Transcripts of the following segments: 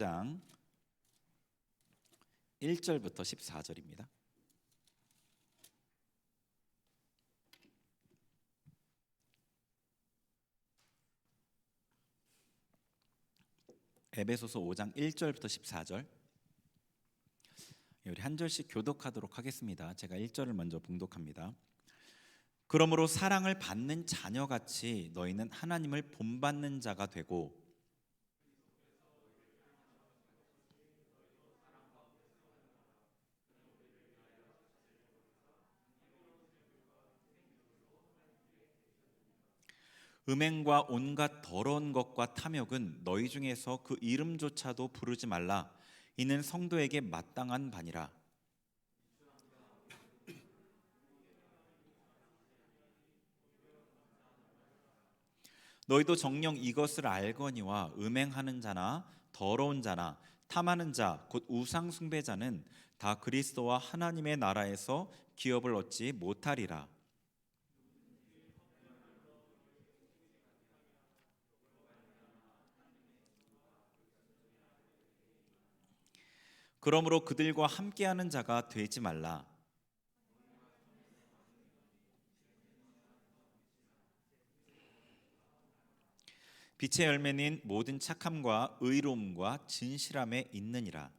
장 1절부터 14절입니다. 에베소서 5장 1절부터 14절. 우리 한 절씩 교독하도록 하겠습니다. 제가 1절을 먼저 봉독합니다. 그러므로 사랑을 받는 자녀같이 너희는 하나님을 본받는 자가 되고 음행과 온갖 더러운 것과 탐욕은 너희 중에서 그 이름조차도 부르지 말라. 이는 성도에게 마땅한 바니라. 너희도 정녕 이것을 알거니와 음행하는 자나 더러운 자나 탐하는 자 곧 우상 숭배자는 다 그리스도와 하나님의 나라에서 기업을 얻지 못하리라. 그러므로 그들과 함께하는 자가 되지 말라. 빛의 열매는 모든 착함과 의로움과 진실함에 있느니라.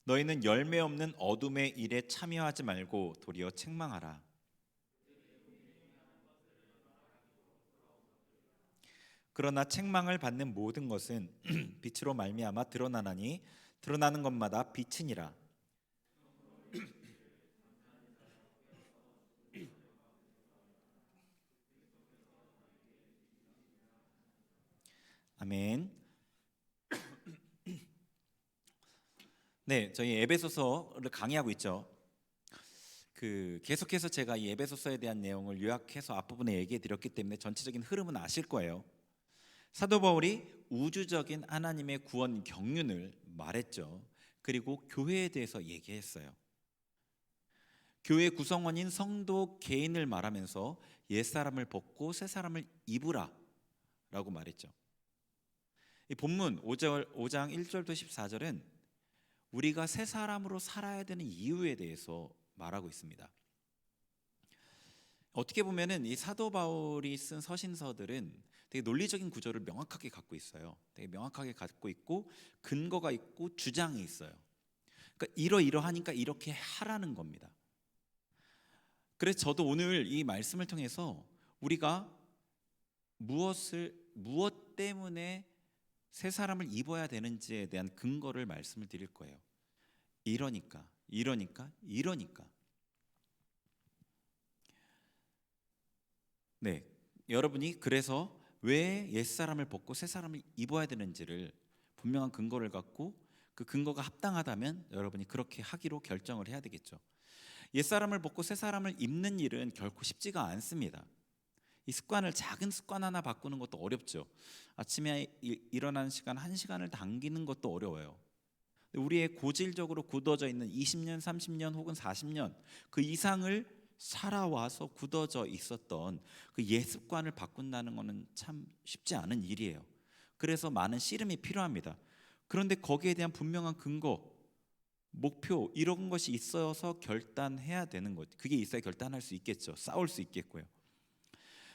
너희는 열매 없는 어둠의 일에 참여하지 말고 도리어 책망하라. 그러나 책망을 받는 모든 것은 빛으로 말미암아 드러나나니 드러나는 것마다 빛이니라. 아멘. 네, 저희 에베소서를 강의하고 있죠. 계속해서 제가 이 에베소서에 대한 내용을 요약해서 앞부분에 얘기해 드렸기 때문에 전체적인 흐름은 아실 거예요. 사도 바울이 우주적인 하나님의 구원 경륜을 말했죠. 그리고 교회에 대해서 얘기했어요. 교회 구성원인 성도 개인을 말하면서 옛사람을 벗고 새사람을 입으라 라고 말했죠. 이 본문 5장 1절부터 14절은 우리가 새사람으로 살아야 되는 이유에 대해서 말하고 있습니다. 어떻게 보면은 이 사도 바울이 쓴 서신서들은 되게 논리적인 구조를 명확하게 갖고 있어요. 되게 명확하게 갖고 있고 근거가 있고 주장이 있어요. 그러니까 이러이러하니까 이렇게 하라는 겁니다. 그래서 저도 오늘 이 말씀을 통해서 우리가 무엇 때문에 새 사람을 입어야 되는지에 대한 근거를 말씀을 드릴 거예요. 이러니까. 네, 여러분이 그래서 왜 옛사람을 벗고 새사람을 입어야 되는지를 분명한 근거를 갖고 그 근거가 합당하다면 여러분이 그렇게 하기로 결정을 해야 되겠죠. 옛사람을 벗고 새사람을 입는 일은 결코 쉽지가 않습니다. 이 작은 습관 하나 바꾸는 것도 어렵죠. 아침에 일어나는 시간 1시간을 당기는 것도 어려워요. 우리의 고질적으로 굳어져 있는 20년, 30년 혹은 40년 그 이상을 살아와서 굳어져 있었던 그 옛 습관을 바꾼다는 것은 참 쉽지 않은 일이에요. 그래서 많은 씨름이 필요합니다. 그런데 거기에 대한 분명한 근거, 목표 이런 것이 있어서 결단해야 되는 거죠. 그게 있어야 결단할 수 있겠죠. 싸울 수 있겠고요.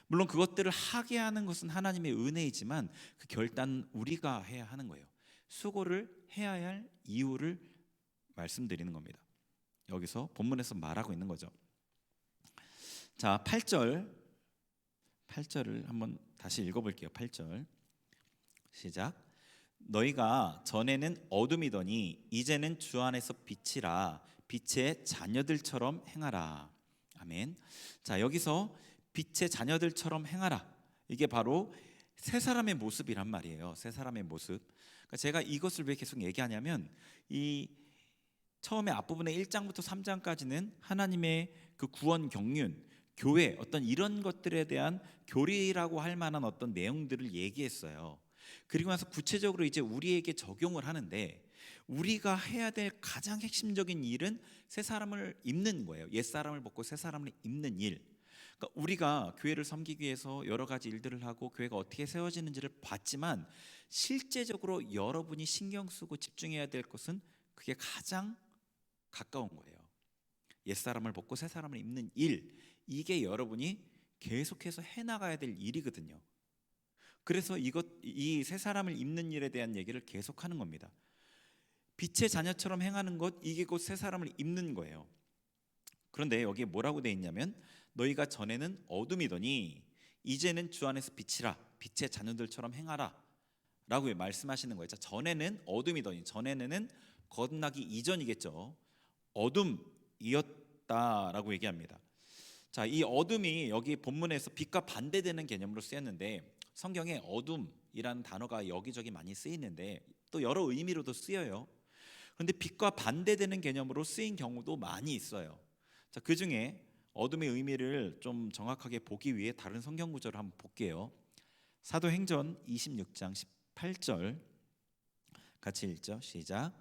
물론 그것들을 하게 하는 것은 하나님의 은혜이지만 그 결단은 우리가 해야 하는 거예요. 수고를 해야 할 이유를 말씀드리는 겁니다. 여기서 본문에서 말하고 있는 거죠. 자, 8절을 한번 다시 읽어볼게요. 8절 시작. 너희가 전에는 어둠이더니 이제는 주 안에서 빛이라 빛의 자녀들처럼 행하라. 아멘. 자, 여기서 빛의 자녀들처럼 행하라. 이게 바로 새 사람의 모습이란 말이에요. 새 사람의 모습. 그러니까 제가 이것을 왜 계속 얘기하냐면 이 처음에 앞부분에 1장부터 3장까지는 하나님의 그 구원 경륜, 교회 어떤 이런 것들에 대한 교리라고 할 만한 어떤 내용들을 얘기했어요. 그리고 나서 구체적으로 이제 우리에게 적용을 하는데 우리가 해야 될 가장 핵심적인 일은 새 사람을 입는 거예요. 옛 사람을 벗고 새 사람을 입는 일. 그러니까 우리가 교회를 섬기기 위해서 여러 가지 일들을 하고 교회가 어떻게 세워지는지를 봤지만 실제적으로 여러분이 신경 쓰고 집중해야 될 것은 그게 가장 가까운 거예요. 옛사람을 벗고 새사람을 입는 일, 이게 여러분이 계속해서 해나가야 될 일이거든요. 그래서 이 새사람을 입는 일에 대한 얘기를 계속하는 겁니다. 빛의 자녀처럼 행하는 것, 이게 곧 새사람을 입는 거예요. 그런데 여기에 뭐라고 돼 있냐면 너희가 전에는 어둠이더니 이제는 주 안에서 빛이라, 빛의 자녀들처럼 행하라 라고 말씀하시는 거예요. 자, 전에는 어둠이더니, 전에는 거듭나기 이전이겠죠. 어둠이었다라고 얘기합니다. 자, 이 어둠이 여기 본문에서 빛과 반대되는 개념으로 쓰였는데, 성경에 어둠이라는 단어가 여기저기 많이 쓰이는데 또 여러 의미로도 쓰여요. 그런데 빛과 반대되는 개념으로 쓰인 경우도 많이 있어요. 자, 그 중에 어둠의 의미를 좀 정확하게 보기 위해 다른 성경 구절을 한번 볼게요. 사도행전 26장 18절 같이 읽죠. 시작.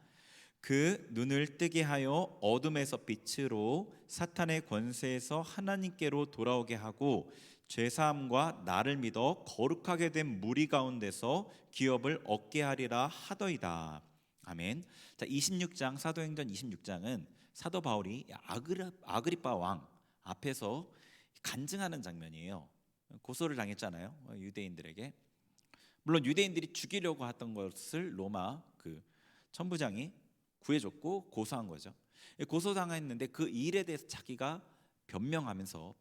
그 눈을 뜨게 하여 어둠에서 빛으로 사탄의 권세에서 하나님께로 돌아오게 하고 죄사함과 나를 믿어 거룩하게 된 무리 가운데서 기업을 얻게 하리라 하더이다. 아멘. 자, 26장 사도행전 26장은 사도 바울이 아그리빠 왕 앞에서 간증하는 장면이에요. 고소를 당했잖아요, 유대인들에게. 물론 유대인들이 죽이려고 했던 것을 로마 그 천부장이 구해줬고 고소한 거죠. 고소당했는데 그 일에 대해서 자기가 변호하면서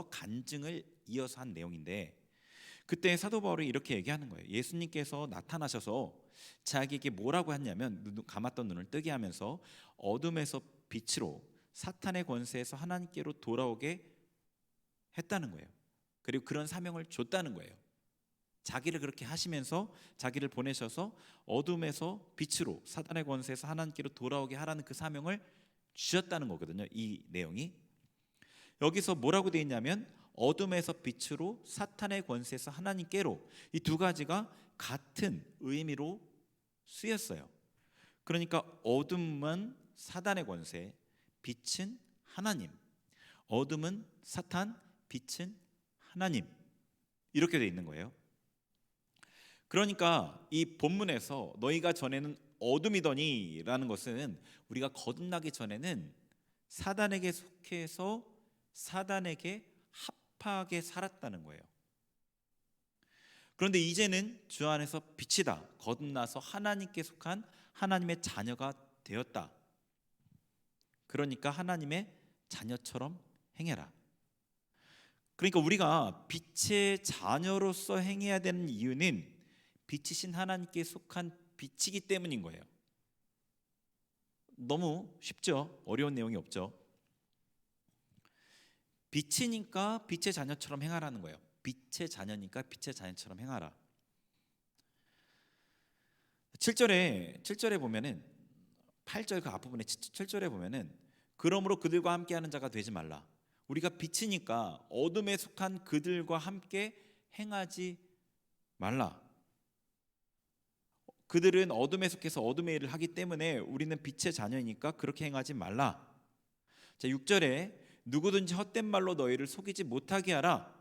간증을 이어서 한 내용인데, 그때 사도 바울이 이렇게 얘기하는 거예요. 예수님께서 나타나셔서 자기에게 뭐라고 했냐면 감았던 눈을 뜨게 하면서 어둠에서 빛으로 사탄의 권세에서 하나님께로 돌아오게 했다는 거예요. 그리고 그런 사명을 줬다는 거예요. 자기를 그렇게 하시면서 자기를 보내셔서 어둠에서 빛으로 사탄의 권세에서 하나님께로 돌아오게 하라는 그 사명을 주셨다는 거거든요. 이 내용이 여기서 뭐라고 되어 있냐면 어둠에서 빛으로 사탄의 권세에서 하나님께로, 이 두 가지가 같은 의미로 쓰였어요. 그러니까 어둠은 사단의 권세, 빛은 하나님. 어둠은 사탄, 빛은 하나님. 이렇게 되어 있는 거예요. 그러니까 이 본문에서 너희가 전에는 어둠이더니 라는 것은 우리가 거듭나기 전에는 사단에게 속해서 사단에게 합하게 살았다는 거예요. 그런데 이제는 주 안에서 빛이다. 거듭나서 하나님께 속한 하나님의 자녀가 되었다. 그러니까 하나님의 자녀처럼 행해라. 그러니까 우리가 빛의 자녀로서 행해야 되는 이유는 빛이신 하나님께 속한 빛이기 때문인 거예요. 너무 쉽죠? 어려운 내용이 없죠? 빛이니까 빛의 자녀처럼 행하라는 거예요. 빛의 자녀니까 빛의 자녀처럼 행하라. 7절에 보면은 8절 그 앞부분에 7절에 보면은 그러므로 그들과 함께하는 자가 되지 말라. 우리가 빛이니까 어둠에 속한 그들과 함께 행하지 말라. 그들은 어둠에 속해서 어둠의 일을 하기 때문에 우리는 빛의 자녀이니까 그렇게 행하지 말라. 자, 6절에 누구든지 헛된 말로 너희를 속이지 못하게 하라.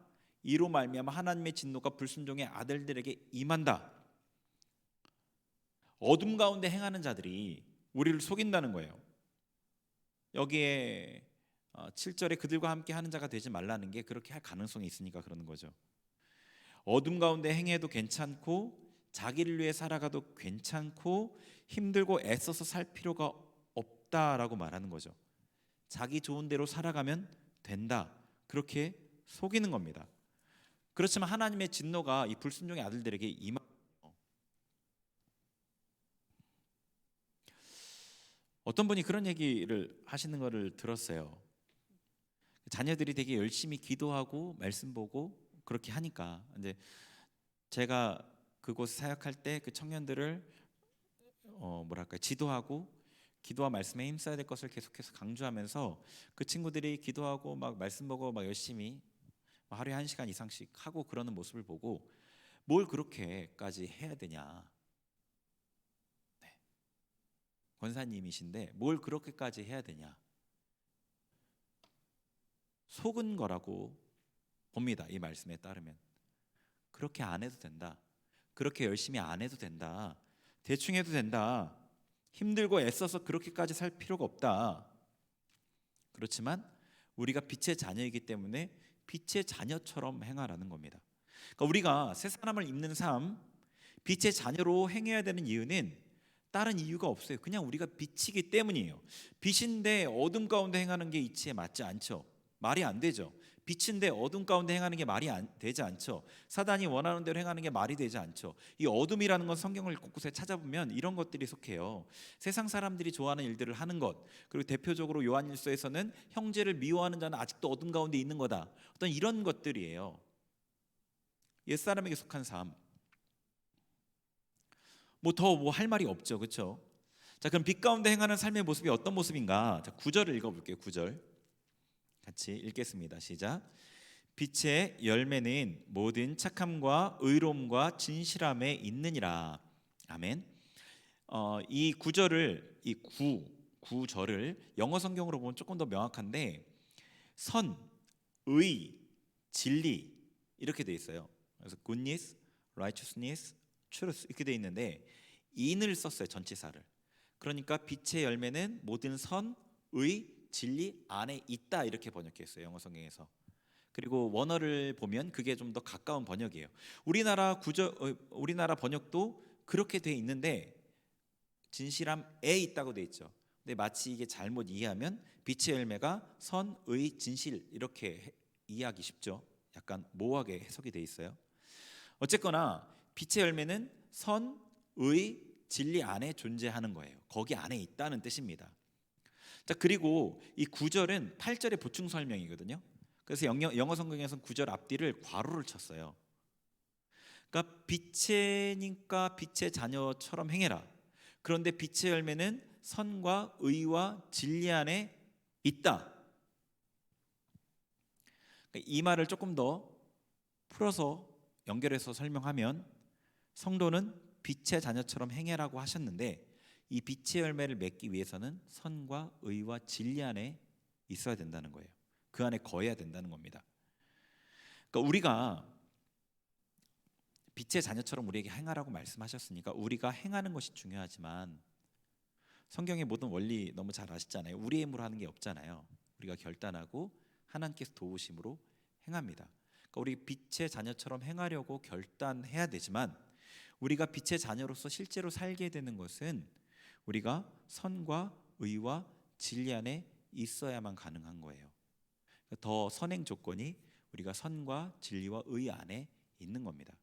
이로 말미암아 하나님의 진노가 불순종의 아들들에게 임한다. 어둠 가운데 행하는 자들이 우리를 속인다는 거예요. 여기에 7절에 그들과 함께 하는 자가 되지 말라는 게 그렇게 할 가능성이 있으니까 그러는 거죠. 어둠 가운데 행해도 괜찮고 자기를 위해 살아가도 괜찮고 힘들고 애써서 살 필요가 없다라고 말하는 거죠. 자기 좋은 대로 살아가면 된다. 그렇게 속이는 겁니다. 그렇지만 하나님의 진노가 이 불순종의 아들들에게 임하고, 어떤 분이 그런 얘기를 하시는 것을 들었어요. 자녀들이 되게 열심히 기도하고 말씀 보고 그렇게 하니까, 이제 제가 그곳 사역할 때 그 청년들을 지도하고 기도와 말씀에 힘써야 될 것을 계속해서 강조하면서 그 친구들이 기도하고 막 말씀 보고 막 열심히 하루에 1시간 이상씩 하고 그러는 모습을 보고 뭘 그렇게까지 해야 되냐. 네. 권사님이신데 뭘 그렇게까지 해야 되냐. 속은 거라고 봅니다. 이 말씀에 따르면 그렇게 안 해도 된다. 그렇게 열심히 안 해도 된다. 대충 해도 된다. 힘들고 애써서 그렇게까지 살 필요가 없다. 그렇지만 우리가 빛의 자녀이기 때문에 빛의 자녀처럼 행하라는 겁니다. 그러니까 우리가 새 사람을 입는 삶, 빛의 자녀로 행해야 되는 이유는 다른 이유가 없어요. 그냥 우리가 빛이기 때문이에요. 빛인데 어둠 가운데 행하는 게 이치에 맞지 않죠. 말이 안 되죠. 빛인데 어둠 가운데 행하는 게 말이 되지 않죠. 사단이 원하는 대로 행하는 게 말이 되지 않죠. 이 어둠이라는 건 성경을 곳곳에 찾아보면 이런 것들이 속해요. 세상 사람들이 좋아하는 일들을 하는 것, 그리고 대표적으로 요한일서에서는 형제를 미워하는 자는 아직도 어둠 가운데 있는 거다. 어떤 이런 것들이에요. 옛사람에게 속한 삶. 뭐 더 뭐 할 말이 없죠. 그렇죠? 자, 그럼 빛 가운데 행하는 삶의 모습이 어떤 모습인가? 자, 9절을 읽어 볼게요. 9절. 같이 읽겠습니다. 시작. 빛의 열매는 모든 착함과 의로움과 진실함에 있느니라. 아멘. 이 구절을 구절을 영어 성경으로 보면 조금 더 명확한데 선, 의, 진리 이렇게 돼 있어요. 그래서 goodness, righteousness, truth 이렇게 돼 있는데 in을 썼어요. 전치사를. 그러니까 빛의 열매는 모든 선, 의, 진리 안에 있다 이렇게 번역했어요. 영어 성경에서. 그리고 원어를 보면 그게 좀 더 가까운 번역이에요. 우리나라 번역도 그렇게 돼 있는데 진실함에 있다고 돼 있죠. 근데 마치 이게 잘못 이해하면 빛의 열매가 선, 의, 진실 이렇게 이해하기 쉽죠. 약간 모호하게 해석이 돼 있어요. 어쨌거나 빛의 열매는 선, 의, 진리 안에 존재하는 거예요. 거기 안에 있다는 뜻입니다. 자, 그리고 이 9절은 8절의 보충 설명이거든요. 그래서 영어 성경에서는 9절 앞뒤를 괄호를 쳤어요. 그러니까 빛이니까 빛의 자녀처럼 행해라. 그런데 빛의 열매는 선과 의와 진리 안에 있다. 그러니까 이 말을 조금 더 풀어서 연결해서 설명하면 성도는 빛의 자녀처럼 행해라고 하셨는데 이 빛의 열매를 맺기 위해서는 선과 의와 진리 안에 있어야 된다는 거예요. 그 안에 거해야 된다는 겁니다. 그러니까 우리가 빛의 자녀처럼 우리에게 행하라고 말씀하셨으니까 우리가 행하는 것이 중요하지만 성경의 모든 원리 너무 잘 아시잖아요. 우리의 힘으로 하는 게 없잖아요. 우리가 결단하고 하나님께서 도우심으로 행합니다. 그러니까 우리 빛의 자녀처럼 행하려고 결단해야 되지만 우리가 빛의 자녀로서 실제로 살게 되는 것은 우리가 선과 의와 진리 안에 있어야만 가능한 거예요. 더 선행 조건이 우리가 선과 진리와 의 안에 있는 겁니다.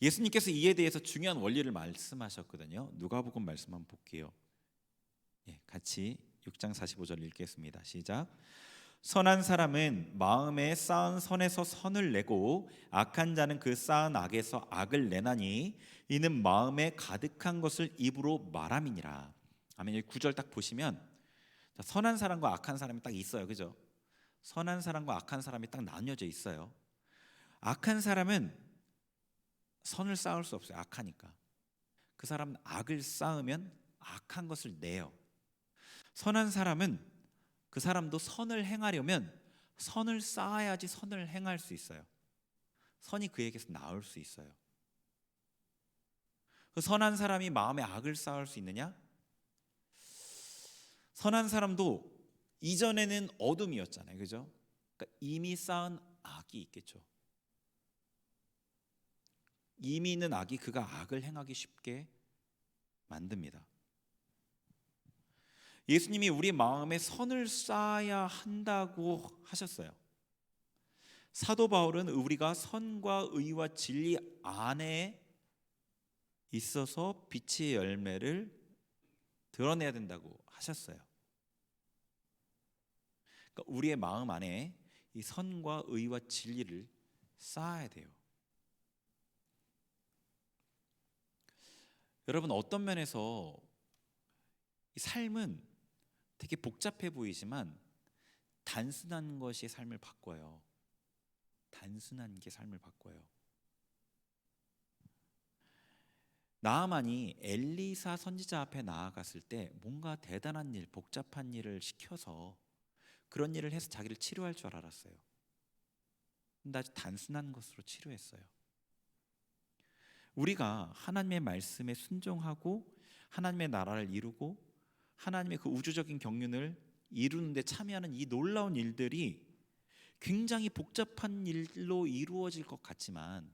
예수님께서 이에 대해서 중요한 원리를 말씀하셨거든요. 누가복음 말씀 한번 볼게요. 같이 6장 45절 읽겠습니다. 시작. 선한 사람은 마음에 쌓은 선에서 선을 내고 악한 자는 그 쌓은 악에서 악을 내나니 이는 마음에 가득한 것을 입으로 말함이니라. 아멘. 9절 딱 보시면 선한 사람과 악한 사람이 딱 있어요. 그죠? 선한 사람과 악한 사람이 딱 나뉘어져 있어요. 악한 사람은 선을 쌓을 수 없어요. 악하니까. 그 사람은 악을 쌓으면 악한 것을 내요. 선한 사람은 그 사람도 선을 행하려면 선을 쌓아야지 선을 행할 수 있어요. 선이 그에게서 나올 수 있어요. 그 선한 사람이 마음에 악을 쌓을 수 있느냐? 선한 사람도 이전에는 어둠이었잖아요. 그죠? 그러니까 이미 쌓은 악이 있겠죠. 이미 있는 악이 그가 악을 행하기 쉽게 만듭니다. 예수님이 우리 마음에 선을 쌓아야 한다고 하셨어요. 사도 바울은 우리가 선과 의와 진리 안에 있어서 빛의 열매를 드러내야 된다고 하셨어요. 그러니까 우리의 마음 안에 이 선과 의와 진리를 쌓아야 돼요. 여러분, 어떤 면에서 이 삶은 되게 복잡해 보이지만 단순한 것이 삶을 바꿔요. 단순한 게 삶을 바꿔요. 나아만이 엘리사 선지자 앞에 나아갔을 때 뭔가 대단한 일, 복잡한 일을 시켜서 그런 일을 해서 자기를 치료할 줄 알았어요. 근데 아주 단순한 것으로 치료했어요. 우리가 하나님의 말씀에 순종하고 하나님의 나라를 이루고 하나님의 그 우주적인 경륜을 이루는 데 참여하는 이 놀라운 일들이 굉장히 복잡한 일로 이루어질 것 같지만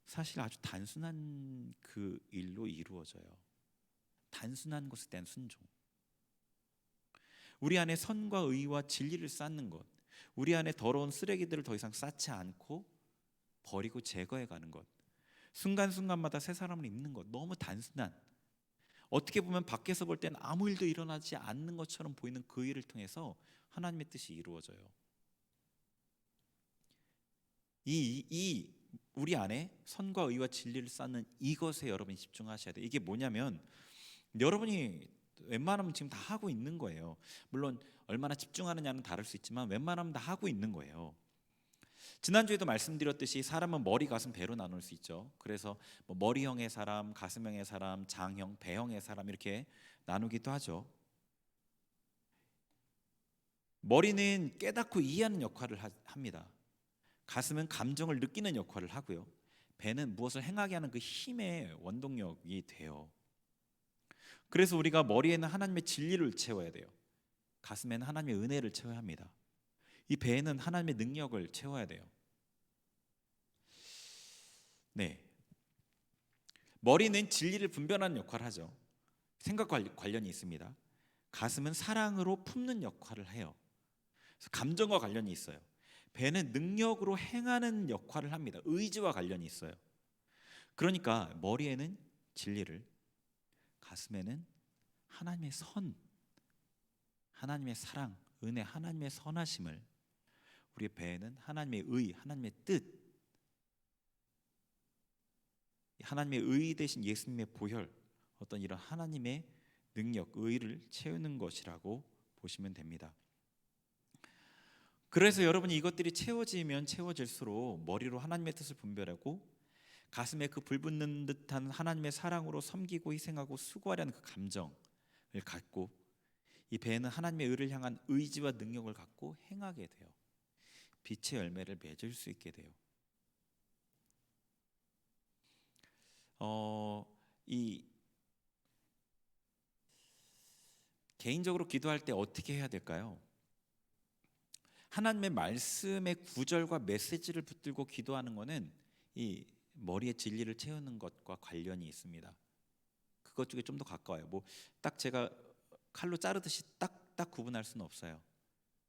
사실 아주 단순한 그 일로 이루어져요. 단순한 것에 대한 순종. 우리 안에 선과 의와 진리를 쌓는 것, 우리 안에 더러운 쓰레기들을 더 이상 쌓지 않고 버리고 제거해 가는 것, 순간순간마다 새 사람을 입는 것, 너무 단순한, 어떻게 보면 밖에서 볼 때는 아무 일도 일어나지 않는 것처럼 보이는 그 일을 통해서 하나님의 뜻이 이루어져요. 이 우리 안에 선과 의와 진리를 쌓는 이것에 여러분이 집중하셔야 돼요. 이게 뭐냐면 여러분이 웬만하면 지금 다 하고 있는 거예요. 물론 얼마나 집중하느냐는 다를 수 있지만 웬만하면 다 하고 있는 거예요. 지난주에도 말씀드렸듯이 사람은 머리, 가슴, 배로 나눌 수 있죠. 그래서 뭐 머리형의 사람, 가슴형의 사람, 장형, 배형의 사람 이렇게 나누기도 하죠. 머리는 깨닫고 이해하는 역할을 합니다. 가슴은 감정을 느끼는 역할을 하고요. 배는 무엇을 행하게 하는 그 힘의 원동력이 돼요. 그래서 우리가 머리에는 하나님의 진리를 채워야 돼요. 가슴에는 하나님의 은혜를 채워야 합니다. 이 배에는 하나님의 능력을 채워야 돼요. 네, 머리는 진리를 분별하는 역할을 하죠. 생각과 관련이 있습니다. 가슴은 사랑으로 품는 역할을 해요. 그래서 감정과 관련이 있어요. 배는 능력으로 행하는 역할을 합니다. 의지와 관련이 있어요. 그러니까 머리에는 진리를, 가슴에는 하나님의 선, 하나님의 사랑, 은혜, 하나님의 선하심을, 우리 배에는 하나님의 의, 하나님의 뜻, 하나님의 의 대신 예수님의 보혈, 어떤 이런 하나님의 능력, 의를 채우는 것이라고 보시면 됩니다. 그래서 여러분이 이것들이 채워지면 채워질수록 머리로 하나님의 뜻을 분별하고 가슴에 그 불붙는 듯한 하나님의 사랑으로 섬기고 희생하고 수고하려는 그 감정을 갖고 이 배에는 하나님의 의를 향한 의지와 능력을 갖고 행하게 돼요. 빛의 열매를 맺을 수 있게 돼요. 이 개인적으로 기도할 때 어떻게 해야 될까요? 하나님의 말씀의 구절과 메시지를 붙들고 기도하는 것은 이 머리의 진리를 채우는 것과 관련이 있습니다. 그것 쪽에 좀 더 가까워요. 뭐 딱 제가 칼로 자르듯이 딱 구분할 수는 없어요.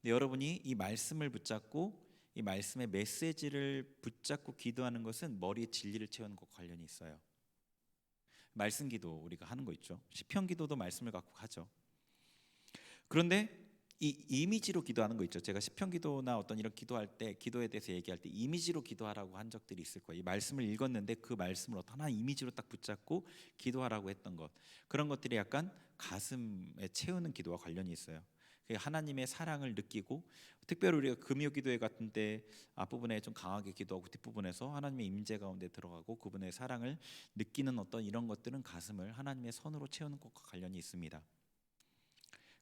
근데 여러분이 이 말씀을 붙잡고 이 말씀의 메시지를 붙잡고 기도하는 것은 머리의 진리를 채우는 것과 관련이 있어요. 말씀 기도 우리가 하는 거 있죠. 시편 기도도 말씀을 갖고 하죠. 그런데 이 이미지로 기도하는 거 있죠. 제가 시편 기도나 어떤 이런 기도할 때, 기도에 대해서 얘기할 때 이미지로 기도하라고 한 적들이 있을 거예요. 이 말씀을 읽었는데 그 말씀을 어떤 하나의 이미지로 딱 붙잡고 기도하라고 했던 것, 그런 것들이 약간 가슴에 채우는 기도와 관련이 있어요. 하나님의 사랑을 느끼고, 특별히 우리가 금요 기도회 같은 때 앞부분에 좀 강하게 기도하고 뒷부분에서 하나님의 임재 가운데 들어가고 그분의 사랑을 느끼는 어떤 이런 것들은 가슴을 하나님의 선으로 채우는 것과 관련이 있습니다.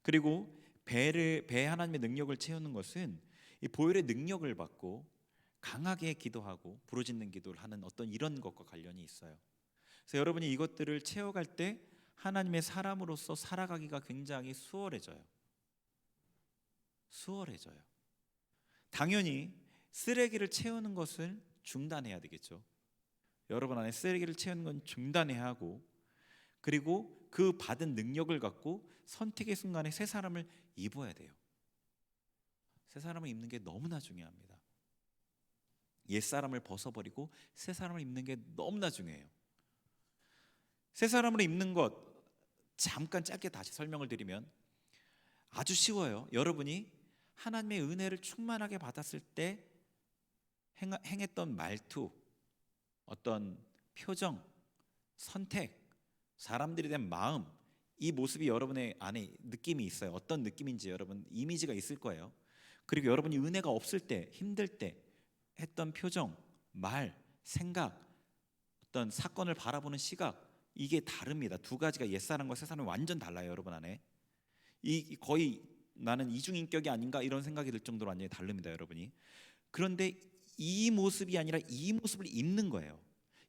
그리고 배에 하나님의 능력을 채우는 것은 이 보혈의 능력을 받고 강하게 기도하고 부르짖는 기도를 하는 어떤 이런 것과 관련이 있어요. 그래서 여러분이 이것들을 채워갈 때 하나님의 사람으로서 살아가기가 굉장히 수월해져요. 당연히 쓰레기를 채우는 것을 중단해야 되겠죠. 여러분 안에 쓰레기를 채우는 건 중단해야 하고, 그리고 그 받은 능력을 갖고 선택의 순간에 새 사람을 입어야 돼요. 새 사람을 입는 게 너무나 중요합니다. 옛 사람을 벗어버리고 새 사람을 입는 게 너무나 중요해요. 새 사람을 입는 것 잠깐 짧게 다시 설명을 드리면 아주 쉬워요. 여러분이 하나님의 은혜를 충만하게 받았을 때 행했던 말투, 어떤 표정, 선택, 사람들에 대한 마음, 이 모습이 여러분의 안에 느낌이 있어요. 어떤 느낌인지 여러분 이미지가 있을 거예요. 그리고 여러분이 은혜가 없을 때, 힘들 때 했던 표정, 말, 생각, 어떤 사건을 바라보는 시각, 이게 다릅니다. 두 가지가 옛사람과 새사람이 완전 달라요, 여러분 안에. 이 거의 나는 이중인격이 아닌가 이런 생각이 들 정도로 완전히 다릅니다, 여러분이. 그런데 이 모습이 아니라 이 모습을 입는 거예요.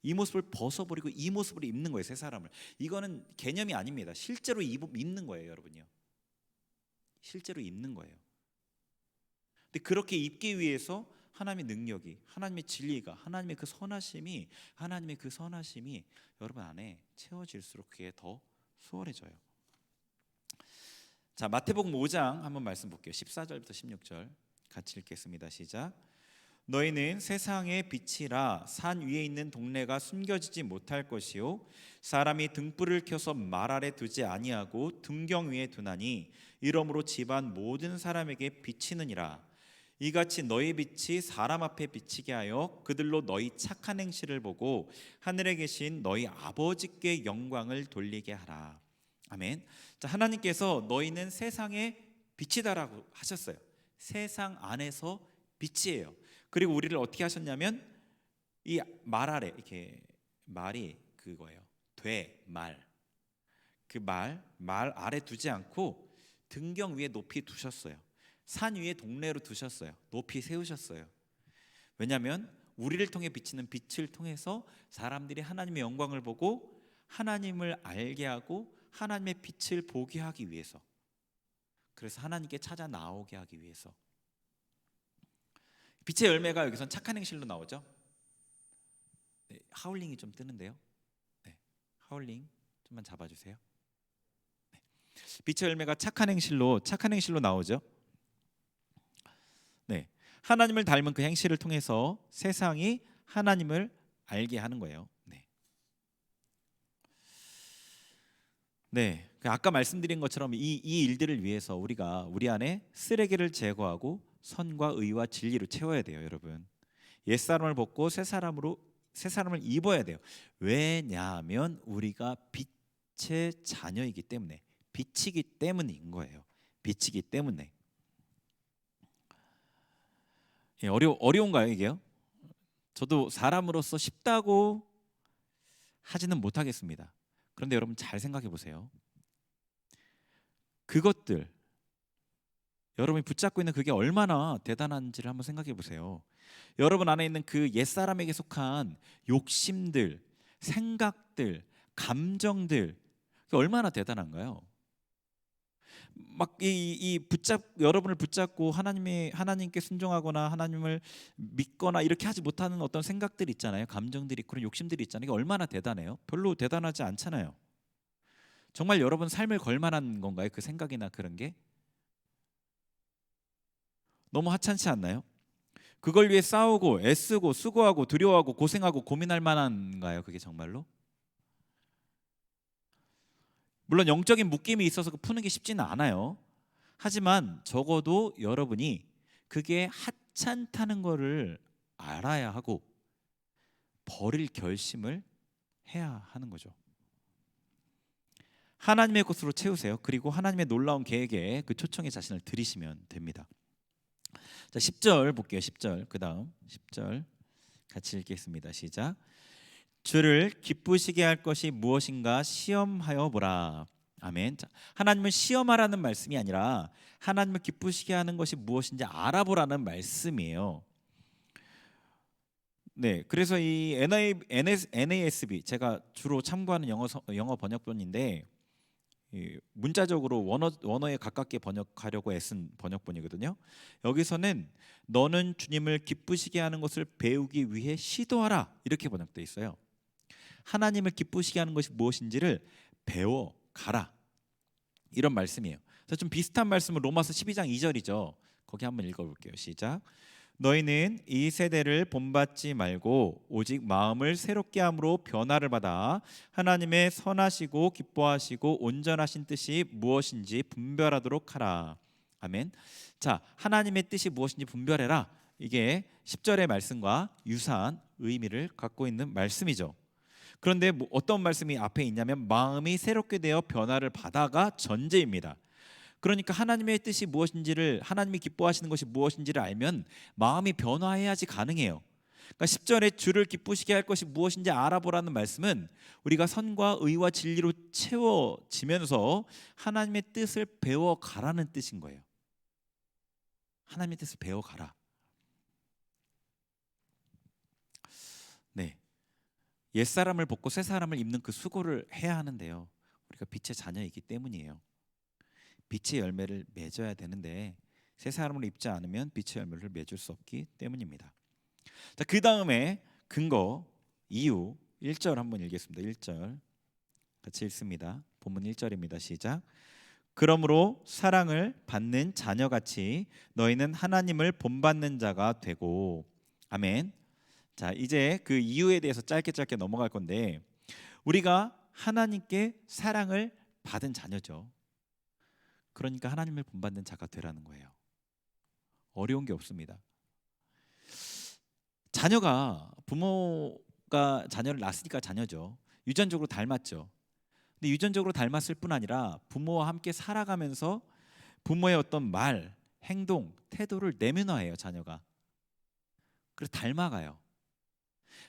이 모습을 벗어버리고 이 모습을 입는 거예요, 새 사람을. 이거는 개념이 아닙니다. 실제로 입는 거예요, 여러분이요. 실제로 입는 거예요. 근데 그렇게 입기 위해서 하나님의 능력이, 하나님의 진리가, 하나님의 그 선하심이 여러분 안에 채워질수록 그게 더 수월해져요. 자, 마태복음 5장 한번 말씀 볼게요. 14절부터 16절 같이 읽겠습니다. 시작. 너희는 세상의 빛이라. 산 위에 있는 동네가 숨겨지지 못할 것이요 사람이 등불을 켜서 말 아래 두지 아니하고 등경 위에 두나니 이러므로 집안 모든 사람에게 비치느니라. 이같이 너희 빛이 사람 앞에 비치게 하여 그들로 너희 착한 행실을 보고 하늘에 계신 너희 아버지께 영광을 돌리게 하라. 아멘. 자, 하나님께서 너희는 세상의 빛이다라고 하셨어요. 세상 안에서 빛이에요. 그리고 우리를 어떻게 하셨냐면 이 말 아래, 이렇게 말이 그거예요. 그 말 아래 두지 않고 등경 위에 높이 두셨어요. 산 위에 동네로 두셨어요. 높이 세우셨어요. 왜냐하면 우리를 통해 비치는 빛을 통해서 사람들이 하나님의 영광을 보고 하나님을 알게 하고 하나님의 빛을 보게 하기 위해서, 그래서 하나님께 찾아 나오게 하기 위해서. 빛의 열매가 여기선 착한 행실로 나오죠. 네, 하울링이 좀 뜨는데요. 네, 하울링 좀만 잡아주세요. 네, 빛의 열매가 착한 행실로 나오죠. 네, 하나님을 닮은 그 행실을 통해서 세상이 하나님을 알게 하는 거예요. 네, 아까 말씀드린 것처럼 이 일들을 위해서 우리가 우리 안에 쓰레기를 제거하고 선과 의와 진리로 채워야 돼요, 여러분. 옛사람을 벗고 새 사람을 입어야 돼요. 왜냐하면 우리가 빛의 자녀이기 때문에, 빛이기 때문인 거예요. 빛이기 때문에. 예, 어려운가요, 이게요? 저도 사람으로서 쉽다고 하지는 못하겠습니다. 그런데 여러분 잘 생각해 보세요. 그것들, 여러분이 붙잡고 있는 그게 얼마나 대단한지를 한번 생각해 보세요. 여러분 안에 있는 그 옛사람에게 속한 욕심들, 생각들, 감정들, 그게 얼마나 대단한가요? 막 여러분을 붙잡고 하나님께 순종하거나 하나님을 믿거나 이렇게 하지 못하는 어떤 생각들이 있잖아요. 감정들이, 그런 욕심들이 있잖아요. 이게 얼마나 대단해요? 별로 대단하지 않잖아요. 정말 여러분 삶을 걸만한 건가요? 그 생각이나 그런 게 너무 하찮지 않나요? 그걸 위해 싸우고 애쓰고 수고하고 두려워하고 고생하고 고민할 만한가요? 그게 정말로? 물론 영적인 묶임이 있어서 푸는 게 쉽지는 않아요. 하지만 적어도 여러분이 그게 하찮다는 거를 알아야 하고 버릴 결심을 해야 하는 거죠. 하나님의 것으로 채우세요. 그리고 하나님의 놀라운 계획에 그 초청의 자신을 들이시면 됩니다. 자, 10절 볼게요. 10절. 그다음 10절 같이 읽겠습니다. 시작. 주를 기쁘시게 할 것이 무엇인가 시험하여 보라. 아멘. 자, 하나님을 시험하라는 말씀이 아니라 하나님을 기쁘시게 하는 것이 무엇인지 알아보라는 말씀이에요. 네, 그래서 이 NASB, 제가 주로 참고하는 영어 번역본인데 문자적으로 원어에 가깝게 번역하려고 애쓴 번역본이거든요. 여기서는 너는 주님을 기쁘시게 하는 것을 배우기 위해 시도하라, 이렇게 번역돼 있어요. 하나님을 기쁘시게 하는 것이 무엇인지를 배워 가라, 이런 말씀이에요. 좀 비슷한 말씀은 로마서 12장 2절이죠. 거기 한번 읽어볼게요. 시작. 너희는 이 세대를 본받지 말고 오직 마음을 새롭게 함으로 변화를 받아 하나님의 선하시고 기뻐하시고 온전하신 뜻이 무엇인지 분별하도록 하라. 아멘. 자, 하나님의 뜻이 무엇인지 분별해라. 이게 10절의 말씀과 유사한 의미를 갖고 있는 말씀이죠. 그런데 어떤 말씀이 앞에 있냐면 마음이 새롭게 되어 변화를 받아가 전제입니다. 그러니까 하나님의 뜻이 무엇인지를, 하나님이 기뻐하시는 것이 무엇인지를 알면 마음이 변화해야지 가능해요. 그러니까 10절에 주를 기쁘시게 할 것이 무엇인지 알아보라는 말씀은 우리가 선과 의와 진리로 채워지면서 하나님의 뜻을 배워가라는 뜻인 거예요. 하나님의 뜻을 배워가라. 네, 옛사람을 벗고 새사람을 입는 그 수고를 해야 하는데요, 우리가 빛의 자녀이기 때문이에요. 빛의 열매를 맺어야 되는데 새사람을 입지 않으면 빛의 열매를 맺을 수 없기 때문입니다. 자, 그 다음에 근거, 이유 1절 한번 읽겠습니다. 1절 같이 읽습니다. 본문 1절입니다. 시작. 그러므로 사랑을 받는 자녀같이 너희는 하나님을 본받는 자가 되고. 아멘. 자, 이제 그 이유에 대해서 짧게 넘어갈 건데, 우리가 하나님께 사랑을 받은 자녀죠. 그러니까 하나님을 본받는 자가 되라는 거예요. 어려운 게 없습니다. 자녀가, 부모가 자녀를 낳았으니까 자녀죠. 유전적으로 닮았죠. 근데 유전적으로 닮았을 뿐 아니라 부모와 함께 살아가면서 부모의 어떤 말, 행동, 태도를 내면화해요, 자녀가. 그래서 닮아가요.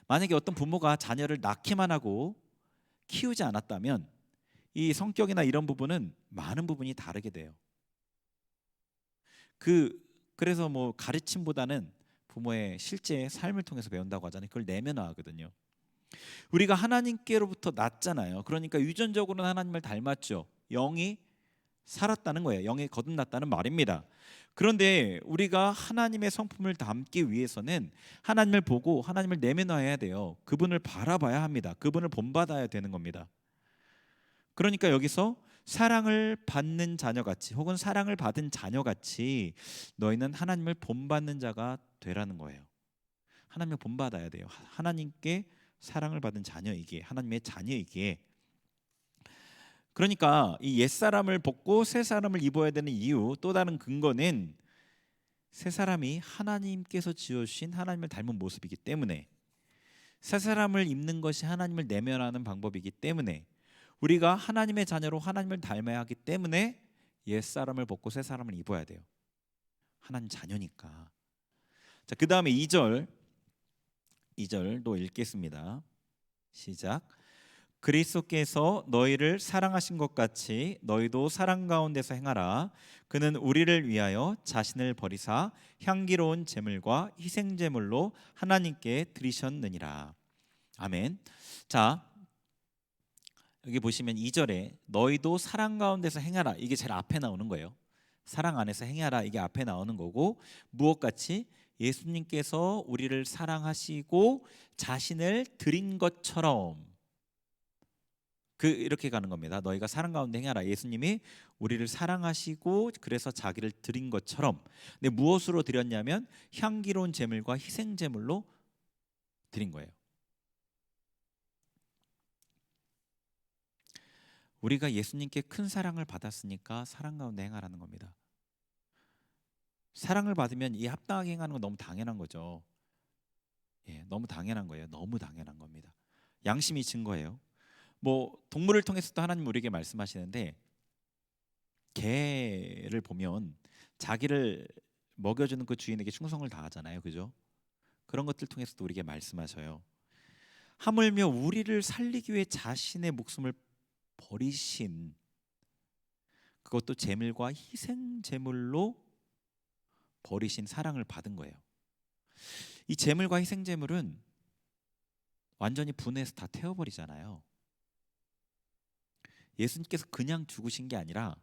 만약에 어떤 부모가 자녀를 낳기만 하고 키우지 않았다면 이 성격이나 이런 부분은 많은 부분이 다르게 돼요. 그래서 뭐 가르침보다는 부모의 실제 삶을 통해서 배운다고 하잖아요. 그걸 내면화하거든요. 우리가 하나님께로부터 났잖아요. 그러니까 유전적으로는 하나님을 닮았죠. 영이 살았다는 거예요. 영이 거듭났다는 말입니다. 그런데 우리가 하나님의 성품을 담기 위해서는 하나님을 보고 하나님을 내면화해야 돼요. 그분을 바라봐야 합니다. 그분을 본받아야 되는 겁니다. 그러니까 여기서 사랑을 받는 자녀같이, 혹은 사랑을 받은 자녀같이 너희는 하나님을 본받는 자가 되라는 거예요. 하나님을 본받아야 돼요. 하나님께 사랑을 받은 자녀이기에, 하나님의 자녀이기에. 그러니까 이 옛사람을 벗고 새사람을 입어야 되는 이유, 또 다른 근거는 새사람이 하나님께서 지어주신 하나님을 닮은 모습이기 때문에, 새사람을 입는 것이 하나님을 내면하는 방법이기 때문에, 우리가 하나님의 자녀로 하나님을 닮아야 하기 때문에 옛사람을 벗고 새사람을 입어야 돼요. 하나님 자녀니까. 자, 그 다음에 2절도 읽겠습니다. 시작. 그리스도께서 너희를 사랑하신 것 같이 너희도 사랑 가운데서 행하라. 그는 우리를 위하여 자신을 버리사 향기로운 제물과 희생 제물로 하나님께 드리셨느니라. 아멘. 자, 여기 보시면 2절에 너희도 사랑 가운데서 행하라, 이게 제일 앞에 나오는 거예요. 사랑 안에서 행하라, 이게 앞에 나오는 거고, 무엇같이? 예수님께서 우리를 사랑하시고 자신을 드린 것처럼, 이렇게 가는 겁니다. 너희가 사랑 가운데 행하라. 예수님이 우리를 사랑하시고 그래서 자기를 드린 것처럼. 근데 무엇으로 드렸냐면 향기로운 제물과 희생 제물로 드린 거예요. 우리가 예수님께 큰 사랑을 받았으니까 사랑 가운데 행하라는 겁니다. 사랑을 받으면 이 합당하게 행하는 건 너무 당연한 거죠. 예, 너무 당연한 거예요. 너무 당연한 겁니다. 양심이 증거예요. 뭐 동물을 통해서도 하나님 우리에게 말씀하시는데, 개를 보면 자기를 먹여주는 그 주인에게 충성을 다하잖아요, 그죠? 그런 것들 통해서도 우리에게 말씀하셔요. 하물며 우리를 살리기 위해 자신의 목숨을 버리신, 그것도 제물과 희생 제물로 버리신 사랑을 받은 거예요. 이 제물과 희생 제물은 완전히 분해해서 다 태워버리잖아요. 예수님께서 그냥 죽으신 게 아니라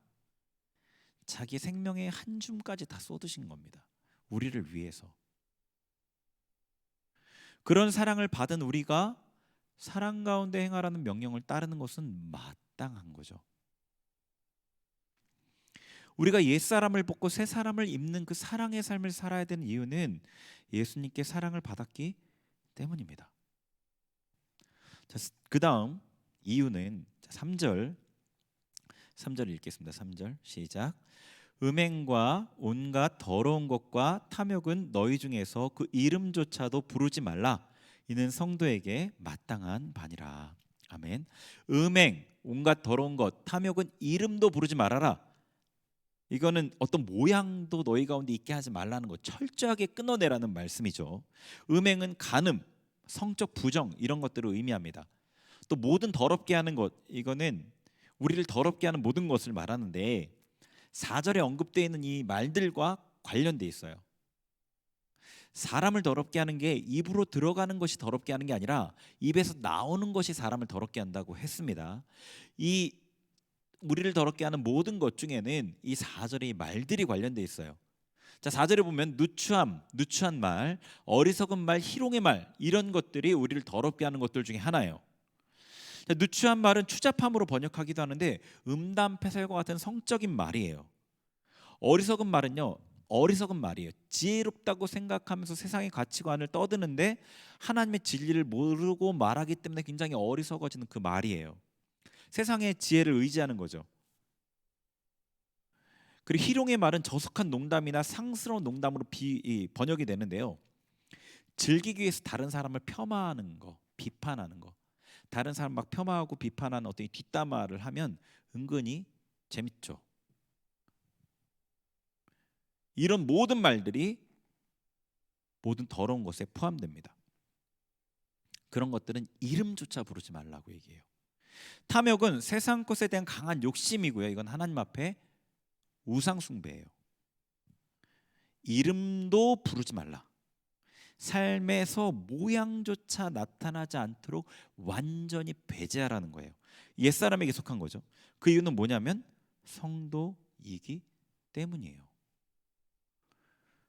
자기 생명의 한 줌까지 다 쏟으신 겁니다. 우리를 위해서. 그런 사랑을 받은 우리가 사랑 가운데 행하라는 명령을 따르는 것은 마땅한 거죠. 우리가 옛사람을 벗고 새사람을 입는 그 사랑의 삶을 살아야 되는 이유는 예수님께 사랑을 받았기 때문입니다. 그 다음 이유는 3절 읽겠습니다. 3절 시작. 음행과 온갖 더러운 것과 탐욕은 너희 중에서 그 이름조차도 부르지 말라. 이는 성도에게 마땅한 바니라. 아멘. 음행, 온갖 더러운 것, 탐욕은 이름도 부르지 말아라. 이거는 어떤 모양도 너희 가운데 있게 하지 말라는 거, 철저하게 끊어내라는 말씀이죠. 음행은 간음, 성적 부정 이런 것들을 의미합니다. 또 모든 더럽게 하는 것, 이거는 우리를 더럽게 하는 모든 것을 말하는데 4절에 언급되어 있는 이 말들과 관련돼 있어요. 사람을 더럽게 하는 게 입으로 들어가는 것이 더럽게 하는 게 아니라 입에서 나오는 것이 사람을 더럽게 한다고 했습니다. 이 우리를 더럽게 하는 모든 것 중에는 이 4절의 이 말들이 관련돼 있어요. 자, 4절에 보면 누추함, 누추한 말, 어리석은 말, 희롱의 말, 이런 것들이 우리를 더럽게 하는 것들 중에 하나예요. 자, 누추한 말은 추잡함으로 번역하기도 하는데 음담패설과 같은 성적인 말이에요. 어리석은 말은요, 어리석은 말이에요. 지혜롭다고 생각하면서 세상의 가치관을 떠드는데 하나님의 진리를 모르고 말하기 때문에 굉장히 어리석어지는 그 말이에요. 세상의 지혜를 의지하는 거죠. 그리고 희롱의 말은 저속한 농담이나 상스러운 농담으로 번역이 되는데요. 즐기기 위해서 다른 사람을 폄하하는 거, 비판하는 거, 다른 사람 막 폄하하고 비판하는 어떤 뒷담화를 하면 은근히 재밌죠. 이런 모든 말들이 모든 더러운 것에 포함됩니다. 그런 것들은 이름조차 부르지 말라고 얘기해요. 탐욕은 세상 것에 대한 강한 욕심이고요. 이건 하나님 앞에 우상 숭배예요. 이름도 부르지 말라. 삶에서 모양조차 나타나지 않도록 완전히 배제하라는 거예요. 옛사람에게 속한 거죠. 그 이유는 뭐냐면 성도이기 때문이에요.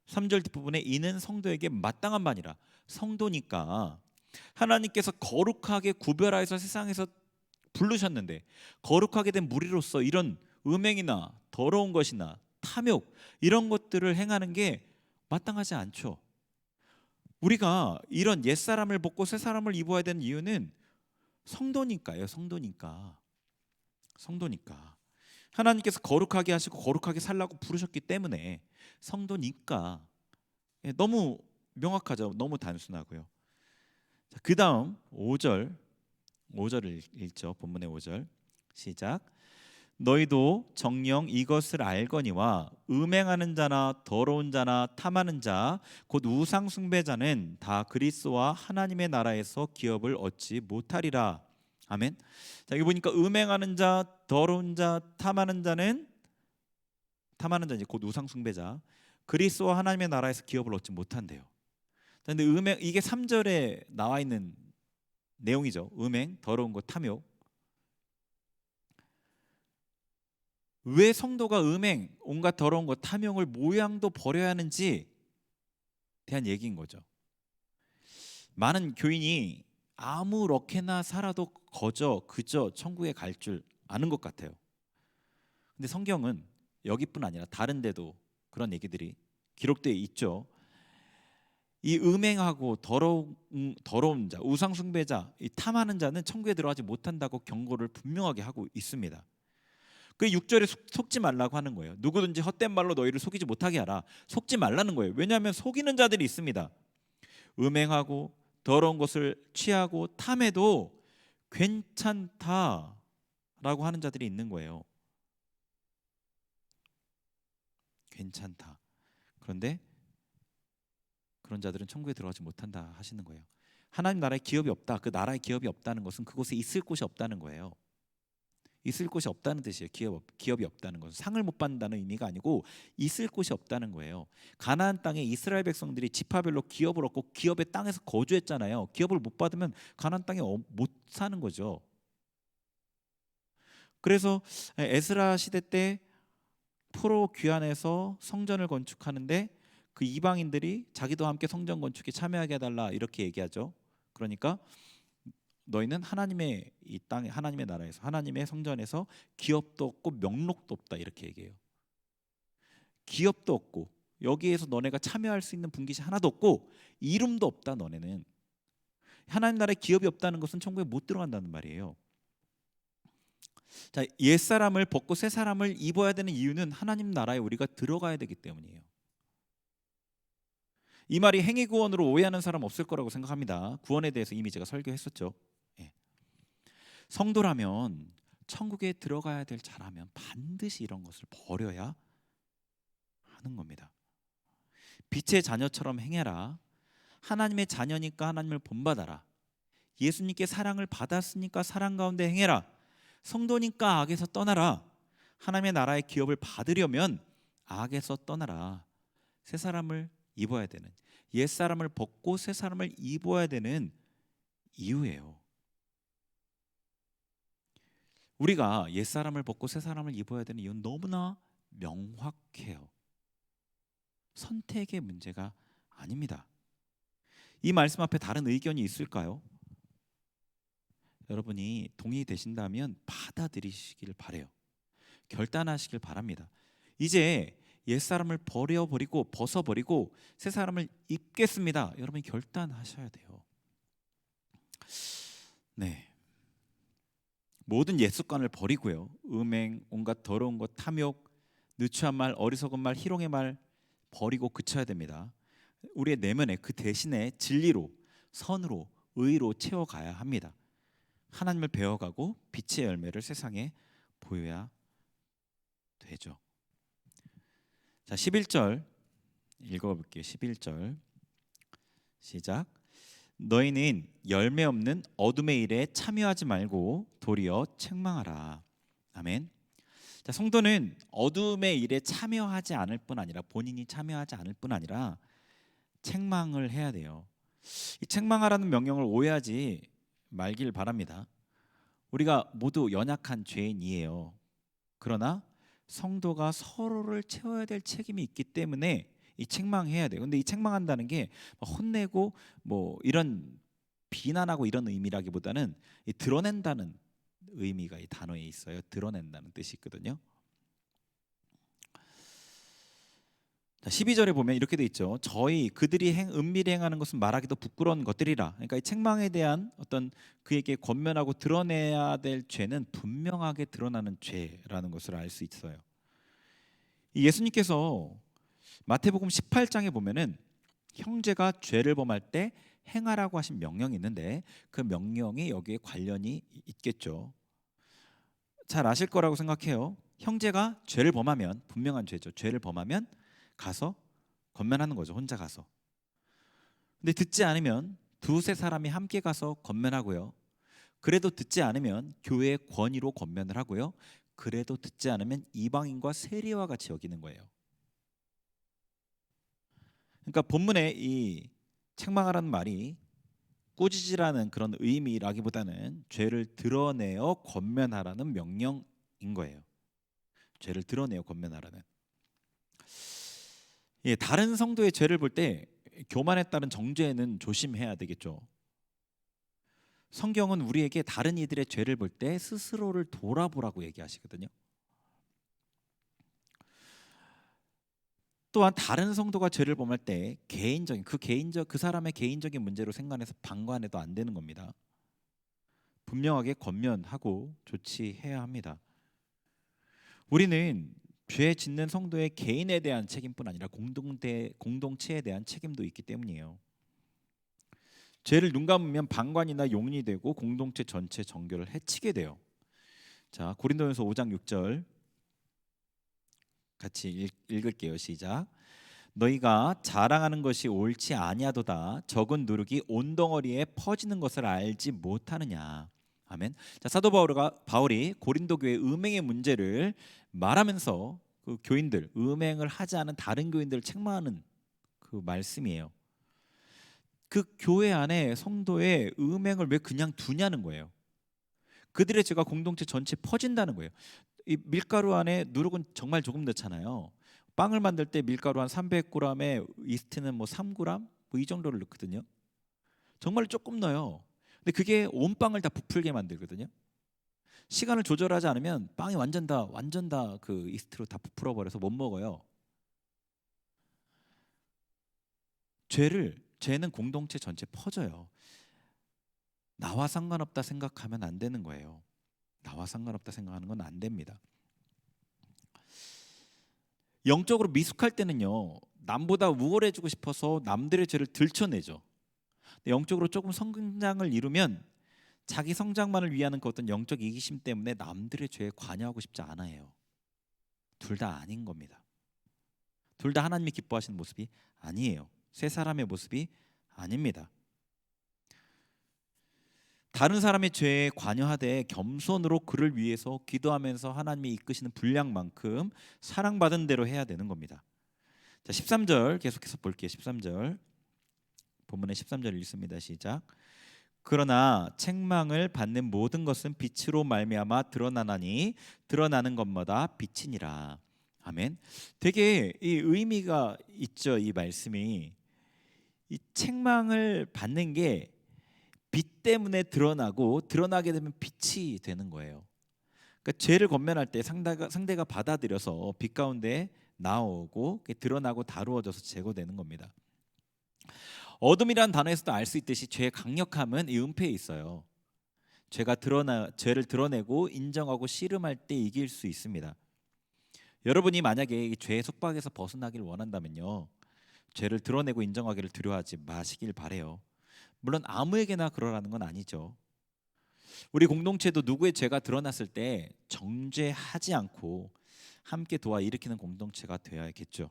3절 뒷부분에 이는 성도에게 마땅한 바니라. 성도니까 하나님께서 거룩하게 구별하여서 세상에서 부르셨는데 거룩하게 된 무리로서 이런 음행이나 더러운 것이나 탐욕 이런 것들을 행하는 게 마땅하지 않죠. 우리가 이런 옛사람을 벗고 새사람을 입어야 되는 이유는 성도니까요. 성도니까 하나님께서 거룩하게 하시고 거룩하게 살라고 부르셨기 때문에 성도니까. 너무 명확하죠. 너무 단순하고요. 자, 그 다음 5절을 읽죠. 본문의 5절 시작. 너희도 정녕 이것을 알거니와 음행하는 자나 더러운 자나 탐하는 자 곧 우상 숭배자는 다 그리스도와 하나님의 나라에서 기업을 얻지 못하리라. 아멘. 자, 여기 보니까 음행하는 자, 더러운 자, 탐하는 자는 이제 곧 우상 숭배자, 그리스도와 하나님의 나라에서 기업을 얻지 못한대요. 그런데 음행, 이게 3절에 나와 있는 내용이죠. 음행, 더러운 것, 탐욕. 왜 성도가 음행, 온갖 더러운 것, 탐욕을 모양도 버려야 하는지 대한 얘기인 거죠. 많은 교인이 아무렇게나 살아도 그저 천국에 갈 줄 아는 것 같아요. 근데 성경은 여기뿐 아니라 다른 데도 그런 얘기들이 기록되어 있죠. 이 음행하고 더러운 자, 우상 숭배자, 이 탐하는 자는 천국에 들어가지 못한다고 경고를 분명하게 하고 있습니다. 그 6절에 속지 말라고 하는 거예요. 누구든지 헛된 말로 너희를 속이지 못하게 하라. 속지 말라는 거예요. 왜냐하면 속이는 자들이 있습니다. 음행하고 더러운 것을 취하고 탐해도 괜찮다라고 하는 자들이 있는 거예요. 괜찮다. 그런데 그런 자들은 천국에 들어가지 못한다 하시는 거예요. 하나님 나라에 기업이 없다. 그 나라에 기업이 없다는 것은 그곳에 있을 곳이 없다는 거예요. 있을 곳이 없다는 뜻이에요. 기업이 없다는 것은 상을 못 받는다는 의미가 아니고 있을 곳이 없다는 거예요. 가나안 땅에 이스라엘 백성들이 지파별로 기업을 얻고 기업의 땅에서 거주했잖아요. 기업을 못 받으면 가나안 땅에 못 사는 거죠. 그래서 에스라 시대 때 포로 귀환해서 성전을 건축하는데 그 이방인들이 자기도 함께 성전 건축에 참여하게 해달라 이렇게 얘기하죠. 그러니까 너희는 하나님의 이 땅에 하나님의 나라에서 하나님의 성전에서 기업도 없고 명록도 없다 이렇게 얘기해요. 기업도 없고 여기에서 너네가 참여할 수 있는 분깃이 하나도 없고 이름도 없다. 너네는 하나님 나라에 기업이 없다는 것은 천국에 못 들어간다는 말이에요. 자, 옛사람을 벗고 새 사람을 입어야 되는 이유는 하나님 나라에 우리가 들어가야 되기 때문이에요. 이 말이 행위 구원으로 오해하는 사람 없을 거라고 생각합니다. 구원에 대해서 이미 제가 설교했었죠. 예. 성도라면 천국에 들어가야 될 자라면 반드시 이런 것을 버려야 하는 겁니다. 빛의 자녀처럼 행해라. 하나님의 자녀니까 하나님을 본받아라. 예수님께 사랑을 받았으니까 사랑 가운데 행해라. 성도니까 악에서 떠나라. 하나님의 나라의 기업을 받으려면 악에서 떠나라. 새 사람을 입어야 되는, 옛 사람을 벗고 새 사람을 입어야 되는 이유예요. 우리가 옛 사람을 벗고 새 사람을 입어야 되는 이유는 너무나 명확해요. 선택의 문제가 아닙니다. 이 말씀 앞에 다른 의견이 있을까요? 여러분이 동의되신다면 받아들이시길 바래요. 결단하시길 바랍니다. 이제 옛사람을 버려버리고 벗어버리고 새 사람을 입겠습니다. 여러분이 결단하셔야 돼요. 네, 모든 옛 습관을 버리고요. 음행, 온갖 더러운 것, 탐욕, 누추한 말, 어리석은 말, 희롱의 말 버리고 그쳐야 됩니다. 우리의 내면에 그 대신에 진리로, 선으로, 의로 채워가야 합니다. 하나님을 배워가고 빛의 열매를 세상에 보여야 되죠. 자, 11절 읽어볼게요. 11절 시작. 너희는 열매 없는 어둠의 일에 참여하지 말고 도리어 책망하라. 아멘. 자, 성도는 어둠의 일에 참여하지 않을 뿐 아니라 본인이 참여하지 않을 뿐 아니라 책망을 해야 돼요. 이 책망하라는 명령을 오해하지 말길 바랍니다. 우리가 모두 연약한 죄인이에요. 그러나 성도가 서로를 채워야 될 책임이 있기 때문에 이 책망해야 돼요. 근데 이 책망한다는 게 혼내고 뭐 이런 비난하고 이런 의미라기보다는 이 드러낸다는 의미가 이 단어에 있어요. 드러낸다는 뜻이 있거든요. 12절에 보면 이렇게 돼 있죠. 저희 그들이 은밀히 행하는 것은 말하기도 부끄러운 것들이라. 그러니까 이 책망에 대한 어떤 그에게 권면하고 드러내야 될 죄는 분명하게 드러나는 죄라는 것을 알 수 있어요. 예수님께서 마태복음 18장에 보면은 형제가 죄를 범할 때 행하라고 하신 명령이 있는데 그 명령이 여기에 관련이 있겠죠. 잘 아실 거라고 생각해요. 형제가 죄를 범하면, 분명한 죄죠. 죄를 범하면 가서 권면하는 거죠. 혼자 가서. 근데 듣지 않으면 두세 사람이 함께 가서 권면하고요. 그래도 듣지 않으면 교회의 권위로 권면을 하고요. 그래도 듣지 않으면 이방인과 세리와 같이 여기는 거예요. 그러니까 본문에 이 책망하라는 말이 꾸짖으라는 그런 의미라기보다는 죄를 드러내어 권면하라는 명령인 거예요. 죄를 드러내어 권면하라는. 예, 다른 성도의 죄를 볼 때 교만에 따른 정죄는 조심해야 되겠죠. 성경은 우리에게 다른 이들의 죄를 볼 때 스스로를 돌아보라고 얘기하시거든요. 또한 다른 성도가 죄를 범할 때 그 사람의 개인적인 문제로 생각해서 방관해도 안 되는 겁니다. 분명하게 권면하고 조치해야 합니다. 우리는 죄 짓는 성도의 개인에 대한 책임뿐 아니라 공동체에 대한 책임도 있기 때문이에요. 죄를 눈 감으면 방관이나 용인이 되고 공동체 전체 정결을 해치게 돼요. 자, 고린도전서 5장 6절 같이 읽을게요. 시작. 너희가 자랑하는 것이 옳지 아니하도다. 적은 누룩이 온 덩어리에 퍼지는 것을 알지 못하느냐. 아멘. 자, 사도 바울이 고린도 교회 음행의 문제를 말하면서 그 교인들, 음행을 하지 않은 다른 교인들을 책망하는 그 말씀이에요. 그 교회 안에 성도의 음행을 왜 그냥 두냐는 거예요. 그들의 죄가 공동체 전체에 퍼진다는 거예요. 이 밀가루 안에 누룩은 정말 조금 넣잖아요. 빵을 만들 때 밀가루 한 300g에 이스트는 뭐 3g 뭐 이 정도를 넣거든요. 정말 조금 넣어요. 근데 그게 온 빵을 다 부풀게 만들거든요. 시간을 조절하지 않으면 빵이 완전 다 그 이스트로 다 부풀어 버려서 못 먹어요. 죄는 공동체 전체 퍼져요. 나와 상관없다 생각하면 안 되는 거예요. 나와 상관없다 생각하는 건 안 됩니다. 영적으로 미숙할 때는요, 남보다 우월해지고 싶어서 남들의 죄를 들춰내죠. 근데 영적으로 조금 성장을 이루면 자기 성장만을 위하는 그 어떤 영적 이기심 때문에 남들의 죄에 관여하고 싶지 않아요. 둘 다 아닌 겁니다. 둘 다 하나님이 기뻐하시는 모습이 아니에요. 세 사람의 모습이 아닙니다. 다른 사람의 죄에 관여하되 겸손으로 그를 위해서 기도하면서 하나님이 이끄시는 분량만큼 사랑받은 대로 해야 되는 겁니다. 자, 13절 계속해서 볼게요. 13절 본문의 13절 읽습니다. 시작. 그러나 책망을 받는 모든 것은 빛으로 말미암아 드러나나니 드러나는 것마다 빛이니라. 아멘. 되게 이 의미가 있죠. 이 말씀이 이 책망을 받는 게 빛 때문에 드러나고 드러나게 되면 빛이 되는 거예요. 그러니까 죄를 권면할 때 상대가 받아들여서 빛 가운데 나오고 드러나고 다루어져서 제거되는 겁니다. 어둠이란 단어에서도 알 수 있듯이 죄의 강력함은 이 은폐에 있어요. 죄를 드러내고 인정하고 씨름할 때 이길 수 있습니다. 여러분이 만약에 이 죄의 속박에서 벗어나기를 원한다면요, 죄를 드러내고 인정하기를 두려워하지 마시길 바래요. 물론 아무에게나 그러라는 건 아니죠. 우리 공동체도 누구의 죄가 드러났을 때 정죄하지 않고 함께 도와 일으키는 공동체가 되어야겠죠.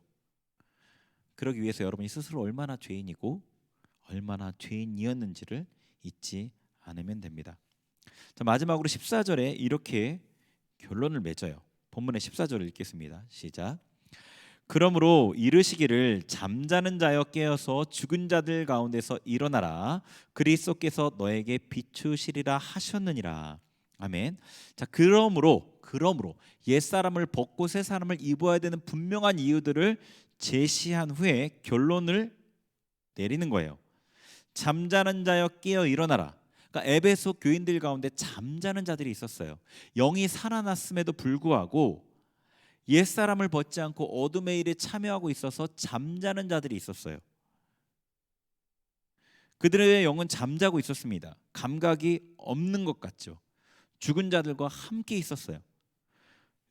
그러기 위해서 여러분이 스스로 얼마나 죄인이고 얼마나 죄인이었는지를 잊지 않으면 됩니다. 자, 마지막으로 14절에 이렇게 결론을 맺어요. 본문의 14절을 읽겠습니다. 시작. 그러므로 이르시기를 잠자는 자여 깨어서 죽은 자들 가운데서 일어나라. 그리스도께서 너에게 비추시리라 하셨느니라. 아멘. 자, 그러므로 옛사람을 벗고 새 사람을 입어야 되는 분명한 이유들을 제시한 후에 결론을 내리는 거예요. 잠자는 자여 깨어 일어나라. 그러니까 에베소 교인들 가운데 잠자는 자들이 있었어요. 영이 살아났음에도 불구하고 옛사람을 벗지 않고 어둠의 일에 참여하고 있어서 잠자는 자들이 있었어요. 그들의 영은 잠자고 있었습니다. 감각이 없는 것 같죠. 죽은 자들과 함께 있었어요.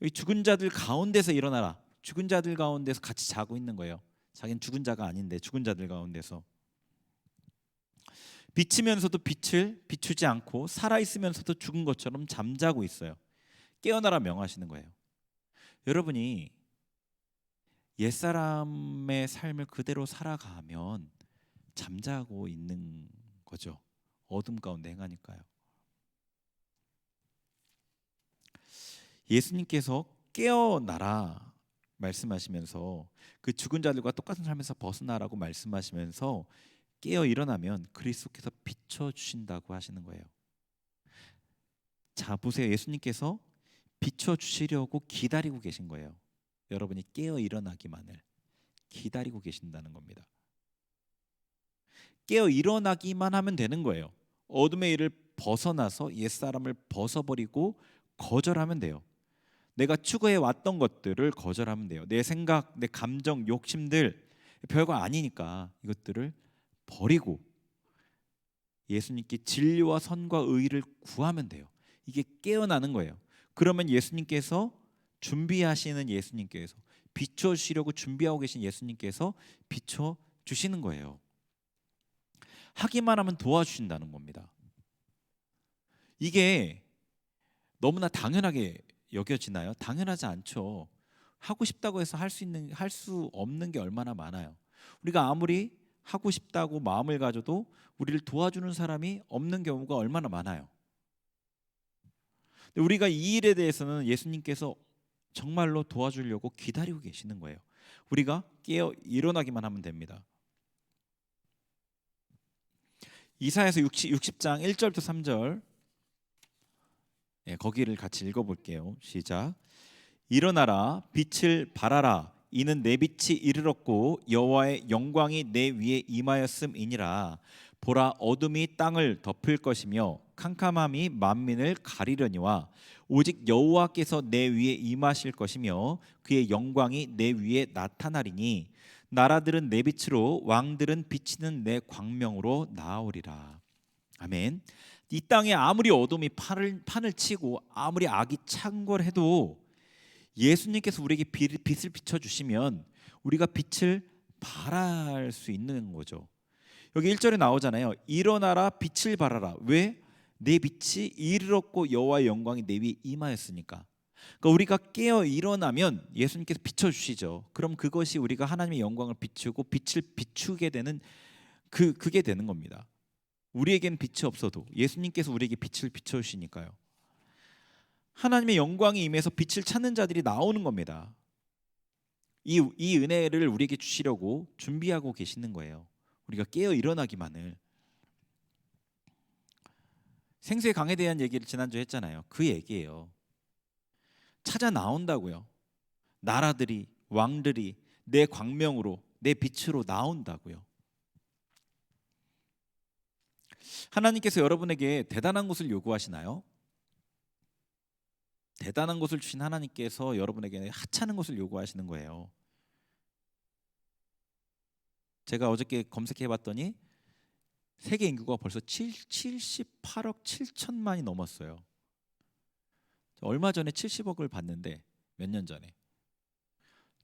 이 죽은 자들 가운데서 일어나라. 죽은 자들 가운데서 같이 자고 있는 거예요. 자기는 죽은 자가 아닌데 죽은 자들 가운데서 비치면서도 빛을 비추지 않고 살아있으면서도 죽은 것처럼 잠자고 있어요. 깨어나라 명하시는 거예요. 여러분이 옛사람의 삶을 그대로 살아가면 잠자고 있는 거죠. 어둠 가운데 행하니까요. 예수님께서 깨어나라 말씀하시면서 그 죽은 자들과 똑같은 삶에서 벗어나라고 말씀하시면서 깨어 일어나면 그리스도께서 비춰주신다고 하시는 거예요. 자, 보세요. 예수님께서 비춰주시려고 기다리고 계신 거예요. 여러분이 깨어 일어나기만을 기다리고 계신다는 겁니다. 깨어 일어나기만 하면 되는 거예요. 어둠의 일을 벗어나서 옛사람을 벗어버리고 거절하면 돼요. 내가 추구해 왔던 것들을 거절하면 돼요. 내 생각, 내 감정, 욕심들 별거 아니니까 이것들을 버리고 예수님께 진리와 선과 의를 구하면 돼요. 이게 깨어나는 거예요. 그러면 예수님께서 준비하시는 예수님께서 비춰주시려고 준비하고 계신 예수님께서 비춰주시는 거예요. 하기만 하면 도와주신다는 겁니다. 이게 너무나 당연하게 여겨지나요? 당연하지 않죠. 하고 싶다고 해서 할 수 없는 게 얼마나 많아요. 우리가 아무리 하고 싶다고 마음을 가져도 우리를 도와주는 사람이 없는 경우가 얼마나 많아요. 우리가 이 일에 대해서는 예수님께서 정말로 도와주려고 기다리고 계시는 거예요. 우리가 깨어 일어나기만 하면 됩니다. 이사야서 60장 1절부터 3절 거기를 같이 읽어볼게요. 시작. 일어나라 빛을 발하라 이는 내 빛이 이르렀고 여호와의 영광이 내 위에 임하였음이니라. 보라 어둠이 땅을 덮을 것이며 캄캄함이 만민을 가리려니와 오직 여호와께서 내 위에 임하실 것이며 그의 영광이 내 위에 나타나리니 나라들은 내 빛으로 왕들은 비치는 내 광명으로 나아오리라. 아멘. 이 땅에 아무리 어둠이 판을 치고 아무리 악이 창궐해도 예수님께서 우리에게 빛을 비춰주시면 우리가 빛을 발할 수 있는 거죠. 여기 1절에 나오잖아요. 일어나라 빛을 발하라. 왜? 내 빛이 이르렀고 여호와의 영광이 내 위에 임하였으니까. 그러니까 우리가 깨어 일어나면 예수님께서 비춰주시죠. 그럼 그것이 우리가 하나님의 영광을 비추고 빛을 비추게 되는 그게 되는 겁니다. 우리에겐 빛이 없어도 예수님께서 우리에게 빛을 비춰주시니까요. 하나님의 영광이 임해서 빛을 찾는 자들이 나오는 겁니다. 이 은혜를 우리에게 주시려고 준비하고 계시는 거예요. 우리가 깨어 일어나기만을. 생수의 강에 대한 얘기를 지난주에 했잖아요. 그 얘기예요. 찾아 나온다고요. 나라들이, 왕들이 내 광명으로, 내 빛으로 나온다고요. 하나님께서 여러분에게 대단한 것을 요구하시나요? 대단한 것을 주신 하나님께서 여러분에게 하찮은 것을 요구하시는 거예요. 제가 어저께 검색해봤더니 세계 인구가 벌써 78억 7천만이 넘었어요. 얼마 전에 70억을 봤는데, 몇 년 전에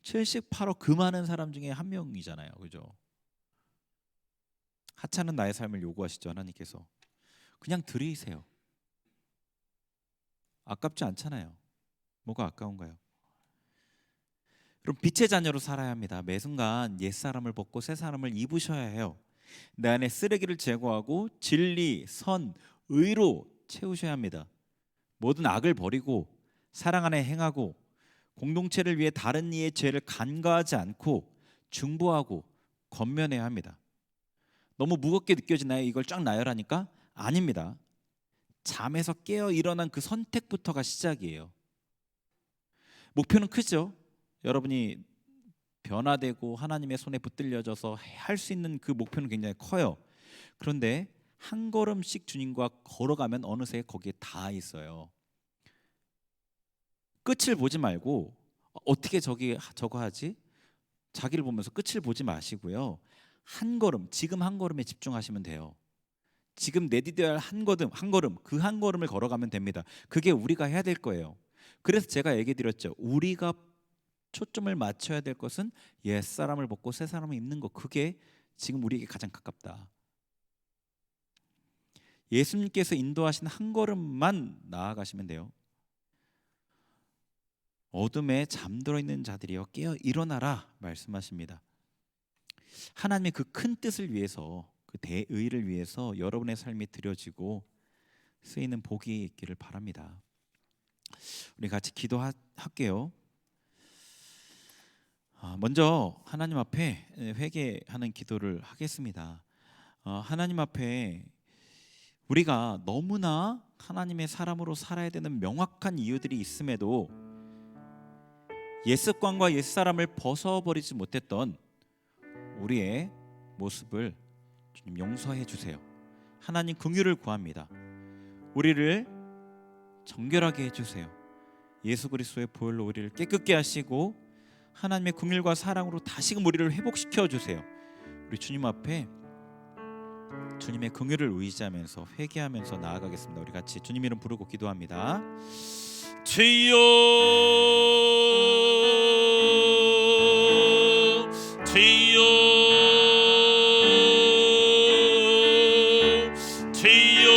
78억, 그 많은 사람 중에 한 명이잖아요. 그죠? 하찮은 나의 삶을 요구하시죠. 하나님께서. 그냥 드리세요. 아깝지 않잖아요. 뭐가 아까운가요? 그럼 빛의 자녀로 살아야 합니다. 매 순간 옛사람을 벗고 새사람을 입으셔야 해요. 내 안에 쓰레기를 제거하고 진리, 선, 의로 채우셔야 합니다. 모든 악을 버리고 사랑 안에 행하고 공동체를 위해 다른 이의 죄를 간과하지 않고 중보하고 권면해야 합니다. 너무 무겁게 느껴지나요? 이걸 쫙 나열하니까? 아닙니다. 잠에서 깨어 일어난 그 선택부터가 시작이에요. 목표는 크죠. 여러분이 변화되고 하나님의 손에 붙들려져서 할 수 있는 그 목표는 굉장히 커요. 그런데 한 걸음씩 주님과 걸어가면 어느새 거기에 다 있어요. 끝을 보지 말고 어떻게 저거 하지? 자기를 보면서 끝을 보지 마시고요. 한 걸음, 지금 한 걸음에 집중하시면 돼요. 지금 내디뎌야 할 한 걸음, 그 한 걸음을 걸어가면 됩니다. 그게 우리가 해야 될 거예요. 그래서 제가 얘기 드렸죠. 우리가 초점을 맞춰야 될 것은 옛사람을 벗고 새사람을 입는 것. 그게 지금 우리에게 가장 가깝다. 예수님께서 인도하신 한 걸음만 나아가시면 돼요. 어둠에 잠들어 있는 자들이여 깨어 일어나라 말씀하십니다. 하나님의 그 큰 뜻을 위해서, 그 대의를 위해서 여러분의 삶이 드려지고 쓰이는 복이 있기를 바랍니다. 우리 같이 기도할게요. 먼저 하나님 앞에 회개하는 기도를 하겠습니다. 하나님 앞에 우리가 너무나 하나님의 사람으로 살아야 되는 명확한 이유들이 있음에도 옛습관과 옛사람을 벗어버리지 못했던 우리의 모습을 주님 용서해 주세요. 하나님 긍휼을 구합니다. 우리를 정결하게 해주세요. 예수 그리스도의 보혈로 우리를 깨끗게 하시고 하나님의 긍휼과 사랑으로 다시금 우리를 회복시켜 주세요. 우리 주님 앞에 주님의 긍휼을 의지하면서 회개하면서 나아가겠습니다. 우리 같이 주님 이름 부르고 기도합니다. 주여, 주여, 주여,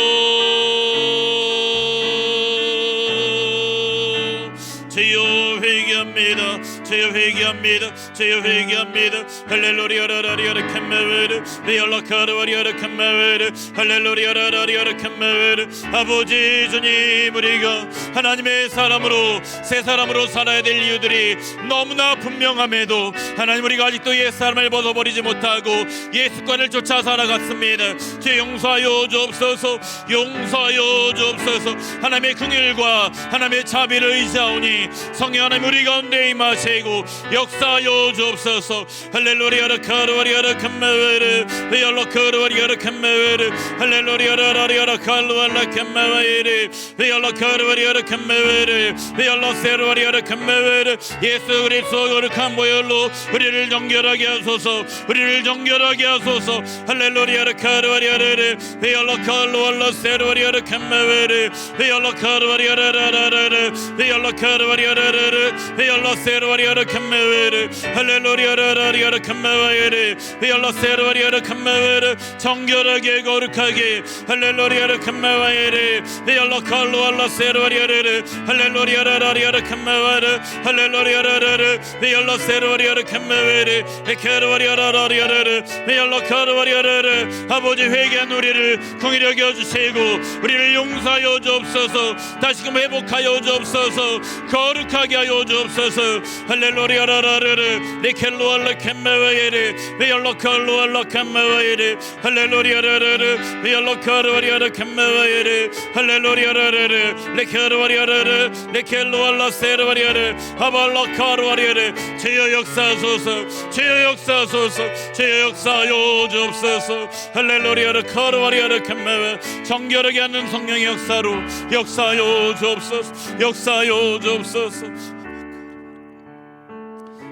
주여 회개합니다. 주여 회개합니다. 주여 회개합니다. 할렐루야 라라리아라 캄마웨르 베알라카르와리아라 캄마웨르 할렐루야 라라리아라 캄마웨르. 아버지 주님, 우리가 하나님의 사람으로 새 사람으로 살아야 될 이유들이 너무나 분명함에도 하나님, 우리가 아직도 옛사람을 벗어버리지 못하고 옛습관을 쫓아 살아갔습니다. 주 용서하여 주옵소서. 용서하여 주옵소서. 하나님의 긍휼과 하나님의 자비를 의지하오니 성령 하나님 우리 가운데 임하시고 역사하여 주옵소서. 할렐루야 라카르와리아라 캄마웨르 베알라카르와리아라 캄마웨르 할렐루야 라라리아라 칼루알라 캄마웨르 베알라카르와리아라 캄마웨르 베알라세르와리아라 캄마웨르. 예수 그리스도 거룩한 보혈로 우리를 정결하게 하소서. 우리를 정결하게 하소서. 할렐루야 라카르와리아르 베알라칼루알라 세르와리아라 캄마웨르 베알라카르와리아라라라르 베알라카르와리아르 베알라세르와리아라 할렐루야 캄메웨르 할렐루야 라리아 캄메웨르 비올라 세르와리아 캄메웨르 정결하게 거룩하게 할렐루야 캄메웨르 비올라 칼루알라 세르와리아르 할렐루야 라리아 캄메웨르 할렐루야 라르 비올라 세르와리아 캄메웨르 에케르와리아 라리아르 비올라 카르와리아르 아버지 회개한 우리를 긍휼히 여겨 주시고 우리를 용서하여 주옵소서. 다시금 회복하여 주옵소서. 거룩하게 하여 주옵소서. 할렐루야 라라르 리켈루알라 캄메웨르 비올라 칼루알라 캄메웨르 할렐루야 라르 비올라 카르와리아 캄메웨르 할렐루야 라르 리켈루알라 리켈루알라 세르와리아르 아발라 카르와리아르 주여 역사하소서. 주여 역사하소서. 주여 역사하여 주옵소서. 할렐루야 카르와리아르 캄메웨 정결하게 하는 성령의 역사로 역사하여 주옵소서. 역사하여 주옵소서.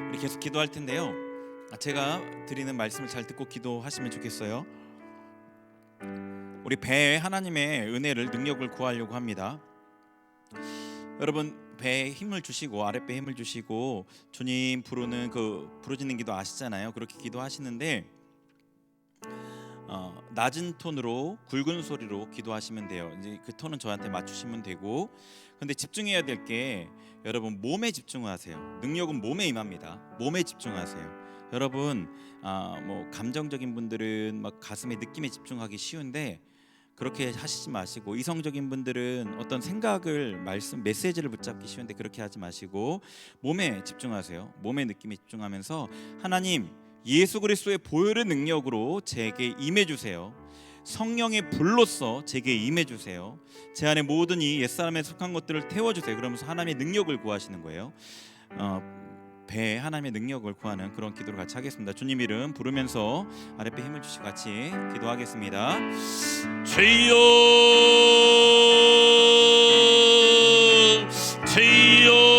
우리 계속 기도할 텐데요. 제가 드리는 말씀을 잘 듣고 기도하시면 좋겠어요. 우리 배에 하나님의 은혜를 능력을 구하려고 합니다. 여러분 배에 힘을 주시고 아랫배에 힘을 주시고 주님 부르는 그 부르짖는 기도 아시잖아요. 그렇게 기도하시는데 낮은 톤으로 굵은 소리로 기도하시면 돼요. 이제 그 톤은 저한테 맞추시면 되고, 근데 집중해야 될 게 여러분 몸에 집중하세요. 능력은 몸에 임합니다. 몸에 집중하세요. 여러분 뭐 감정적인 분들은 막 가슴의 느낌에 집중하기 쉬운데 그렇게 하시지 마시고, 이성적인 분들은 어떤 생각을 메시지를 붙잡기 쉬운데 그렇게 하지 마시고 몸에 집중하세요. 몸의 느낌에 집중하면서 하나님 예수 그리스도의 보혈의 능력으로 제게 임해 주세요. 성령의 불로써 제게 임해 주세요. 제 안에 모든 이 옛사람에 속한 것들을 태워 주세요. 그러면서 하나님의 능력을 구하시는 거예요. 배에 하나님의 능력을 구하는 그런 기도를 같이 하겠습니다. 주님 이름 부르면서 아랫배 힘을 주시고 같이 기도하겠습니다. 주여 주여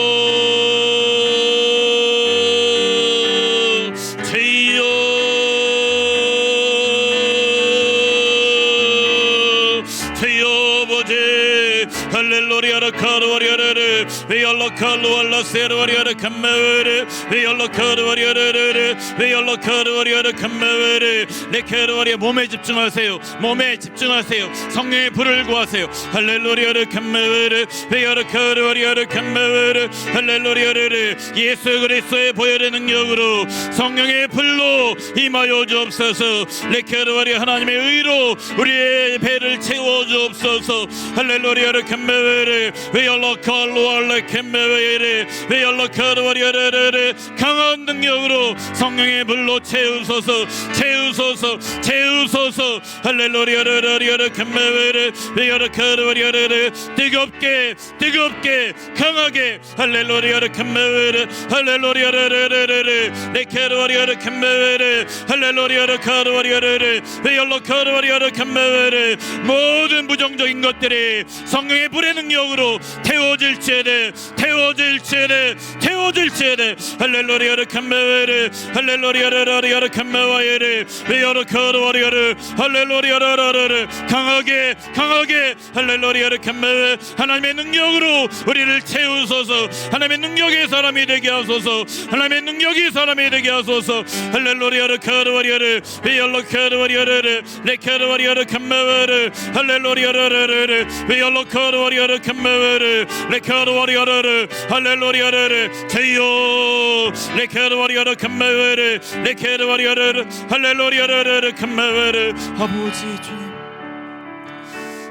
할렐루야 카르와리아르 비올라 칼루알라 세르와리아르 캄메웨르 비올라 카르와리아르 비올라 카르와리아르 캄메웨르 레케르와리아 몸에 집중하세요. 몸에 집중하세요. 성령의 불을 구하세요. 할렐루야 캄메웨르 비올라 카르와리아르 캄메웨르 할렐루야르 예수 그리스도의 보혈의 능력으로 성령의 불로 임하여 주옵소서. 레케르와리아 하나님의 의로 우리의 배를 채워 주옵소서. 할렐루야 캄메웨르 비올라 칼루알라 캄메웨르 비올라 카르와리아르 강한 능력으로 성령의 불로 채우소서. 채우소서. 채우소서. 할렐루야 캄메웨르 비올라 카르와리아르 뜨겁게 뜨겁게 강하게 할렐루야 캄메웨르 할렐루야르 레케르와리아 캄메웨르 할렐루야 카르와리아르 비올라 카르와리아 캄메웨르 모든 부정적인 것들이 성령의 불의 능력으로 태워질지어다. 태워질지어다. 태워질지어다. 할렐루야 캄메웨르 할렐루야르 캄메와예르 비올라 카르와리아르 할렐루야르 강하게 강하게 할렐루야 캄메웨 하나님의 능력으로 우리를 채우소서. 하나님의 능력의 사람이 되게 하소서. 하나님의 능력의 사람이 되게 하소서. 할렐루야 카르와리아르 비올라 카르와리아르 레카르와리아 캄메웨르 할렐루야르 비올라 카르와리아 캄메웨르 레카르와리아르 할렐루야르 주여 레카르와리아 캄메웨르 레카르와리아르 할렐루야르 캄메웨르 아버지 주님.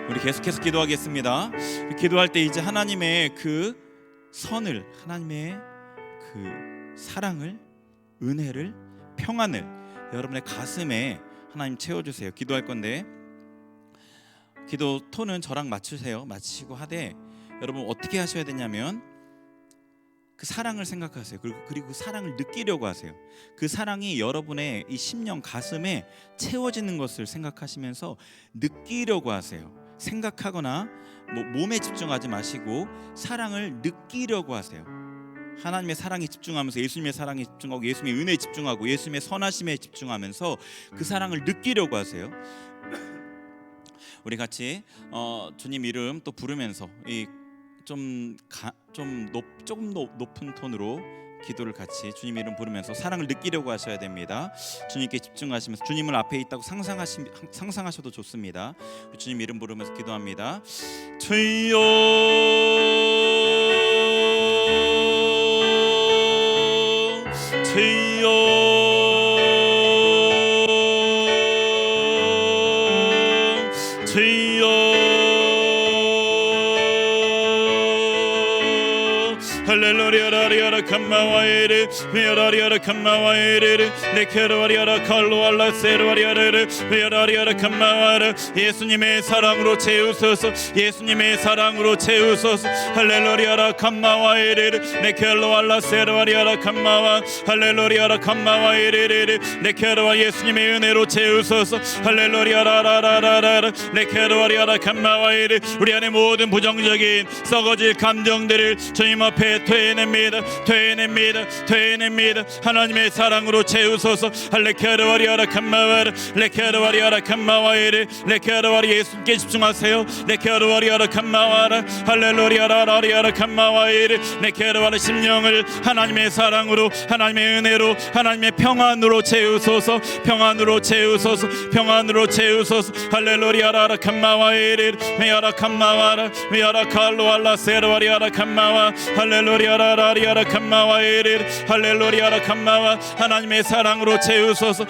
우리 계속해서 기도하겠습니다. 기도할 때 이제 하나님의 그 선을, 하나님의 그 사랑을, 은혜를, 평안을 여러분의 가슴에 하나님 채워주세요. 기도할 건데 기도 톤은 저랑 맞추세요. 맞추시고 하되 여러분 어떻게 하셔야 되냐면 그 사랑을 생각하세요. 그리고 그 사랑을 느끼려고 하세요. 그 사랑이 여러분의 이 심령 가슴에 채워지는 것을 생각하시면서 느끼려고 하세요. 생각하거나 몸에 집중하지 마시고 사랑을 느끼려고 하세요. 하나님의 사랑에 집중하면서 예수님의 사랑에 집중하고 예수님의 은혜에 집중하고 예수님의 선하심에 집중하면서 그 사랑을 느끼려고 하세요. 우리 같이 주님 이름 또 부르면서 조금 높은 톤으로 기도를 같이 주님 이름 부르면서 사랑을 느끼려고 하셔야 됩니다. 주님께 집중하시면서 주님을 앞에 있다고 상상하셔도 좋습니다. 주님 이름 부르면서 기도합니다. 주여 할렐루야 라리아라 캄마와이르 미라리아라 캄마와이르 네케르와리아라 칼로알라 세르와리아르 미라리아라 캄마와르 예수님의 사랑으로 채우소서 예수님의 사랑으로 채우소서 할렐루야라 캄마와이르 네케르와알라 세르와리아라 캄마와 할렐루야라 캄마와이르 네케르와 예수님의 은혜로 채우소서 할렐루야라라라라라 네케르와리아라 캄마와이르 우리 안에 모든 부정적인 썩어질 감정들을 주님 앞에 되냅니다. 하나님의 사랑으로 채우소서. 할레케르와리아라 캄마와르 레케르와리아라 캄마와이르 레케르와리 예수님께 집중하세요. 레케르와리아라 캄마와라 할렐루야라라리아라 캄마와이르 레케르와리 심령을 하나님의 사랑으로 하나님의 은혜로 하나님의 평안으로 채우소서. 평안으로 채우소서. 할렐루야라라 캄마와이르 메아라 캄마와라 메아라 칼로알라 세르와리아라 캄마와 할렐루야라라리아라 캄마와이르 할렐루야라 캄마와 하나님의 사랑으로 채우소서.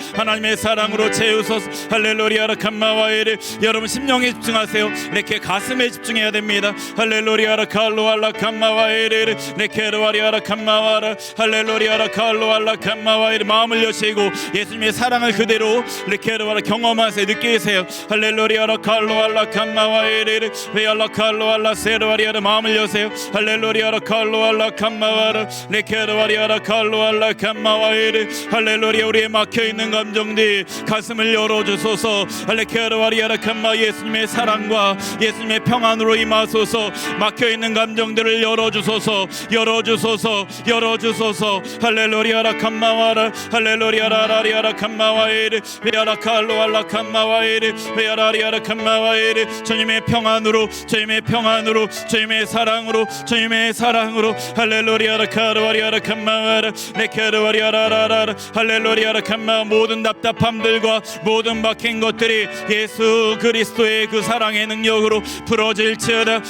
할렐루야라 캄마와이르 여러분 심령에 집중하세요. 이렇게 가슴에 집중해야 됩니다. 할렐루야라 칼로알라 캄마와이르 네케르와리아라 캄마와라 할렐루야라 칼로알라 캄마와이르 마음을 여시고 예수님의 사랑을 그대로 네케르와라 경험하세요. 느끼세요. 할렐루야라 칼로알라 캄마와이르 베알라 칼로알라 세르와리아라 마음을 여세요. 할렐루야라 칼로알라 캄마와라 네케르와리아라 칼로알라 캄마와이르 할렐루야 우리의 막혀있는 감정들 가슴을 열어주소서. 할레케르와리아라 캄마 예수님의 사랑과 예수님의 평안으로 임하소서. 막혀있는 감정들을 열어주소서. 할렐루야라 캄마와라 할렐루야라라리아라 캄마와이르 베아라 칼로알라 캄마와이르 베아라리아라 캄마와이르 주님의 평안으로 주님의 사랑으로 할렐루야라 카르와리아라 캄마와라 네케르와리아라라라 할렐루야라 캄마 모든 답답함들과 모든 막힌 것들이 예수 그리스도의 그 사랑의 능력으로 풀어질지어다.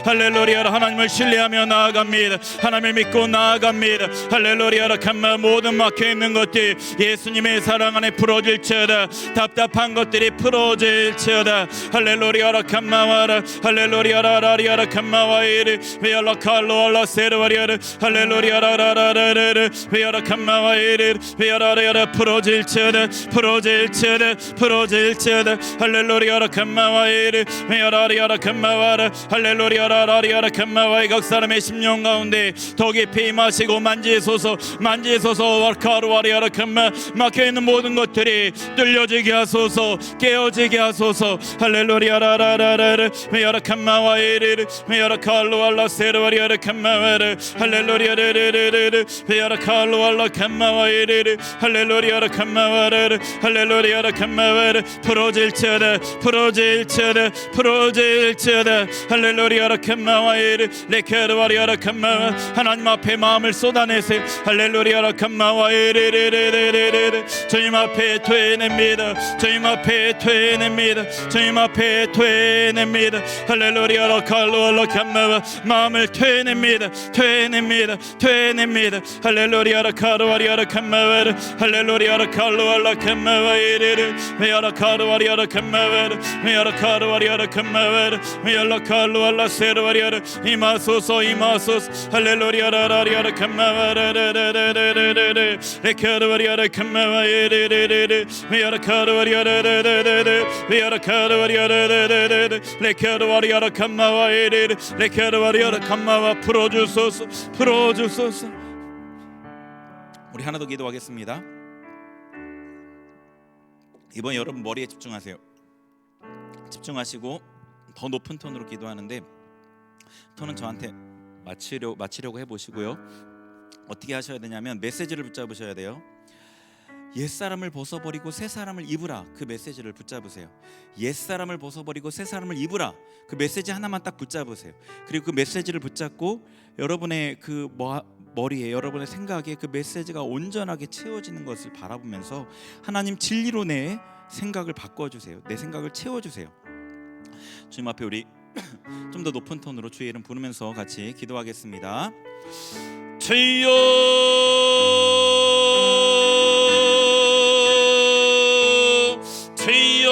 할렐루야라 하나님을 신뢰하며 나아갑니다. 하나님을 믿고 나아갑니다. 할렐루야라 캄마 모든 막혀있는 것들 예수님의 사랑 안에 풀어질지어다. 답답한 것들이 풀어질지어다. 할렐루야라 캄마와라 할렐루야라라리아라 캄마와이르 베알라 칼로알라 세르와리아르 할렐루야라라라라르 베알라 캄마와이르 베알라리아라 풀어질지어다. 할렐루야라 캄마와이르 베알라리아라 캄마와라 할렐루야라라리아라 캄마와이 각 사람의 심령 가운데 더 깊이 임하시고 만지소서. 와카루와리아라 캄마 막혀있는 모든 것들이 뚫려지게 하소서. 깨어지게 하소서. 할렐루야라라라르 메아라 캄마와이르 메아라 칼로알라 세르와리아르 캄마와르 할렐루야르르르르 메아라 칼로알라 캄마와이르 할렐루야라 캄마와르 할렐루야라 캄마와르 풀어질지어다. 할렐루야라 캄마와이르 레케르와리아라 캄마와 하나님 앞에 마음을 쏟아내세요. 할렐루야라 캄마와이르르르르르 주님 앞에 되냅니다. 할렐루야라 칼로알라 캄마와 마음을 되냅니다. 할렐루야라 카르와리아라 캄마와르 할렐루야라 칼로알라 캄마와이르르 메아라 카르와리아라 캄마와르 메아라 카르와리아라 캄마와르 메알라 칼로알라 세르와리아르 이마소서 할렐루야라라리아라 캄마와르르르르르르 레카르와리아라 캄마와이르르르르 메아라 카르와리아르르르르 메아라 카르와리아르르르르 레케르와리아라 캄마와이르르 레케르와리아라 캄마와 풀어주소서. 우리 하나 더 기도하겠습니다. 이번 여러분 머리에 집중하시고 더 높은 톤으로 기도하는데 톤은 저한테 맞추려고 해보시고요. 어떻게 하셔야 되냐면 메시지를 붙잡으셔야 돼요. 옛사람을 벗어버리고 새 사람을 입으라. 그 메시지를 붙잡으세요. 옛사람을 벗어버리고 새 사람을 입으라. 그 메시지 하나만 딱 붙잡으세요. 그리고 그 메시지를 붙잡고 여러분의 그 머리에, 여러분의 생각에 그 메시지가 온전하게 채워지는 것을 바라보면서 하나님 진리로 내 생각을 바꿔주세요. 내 생각을 채워주세요. 주님 앞에 우리 좀 더 높은 톤으로 주의 이름 부르면서 같이 기도하겠습니다. 주여, 주여,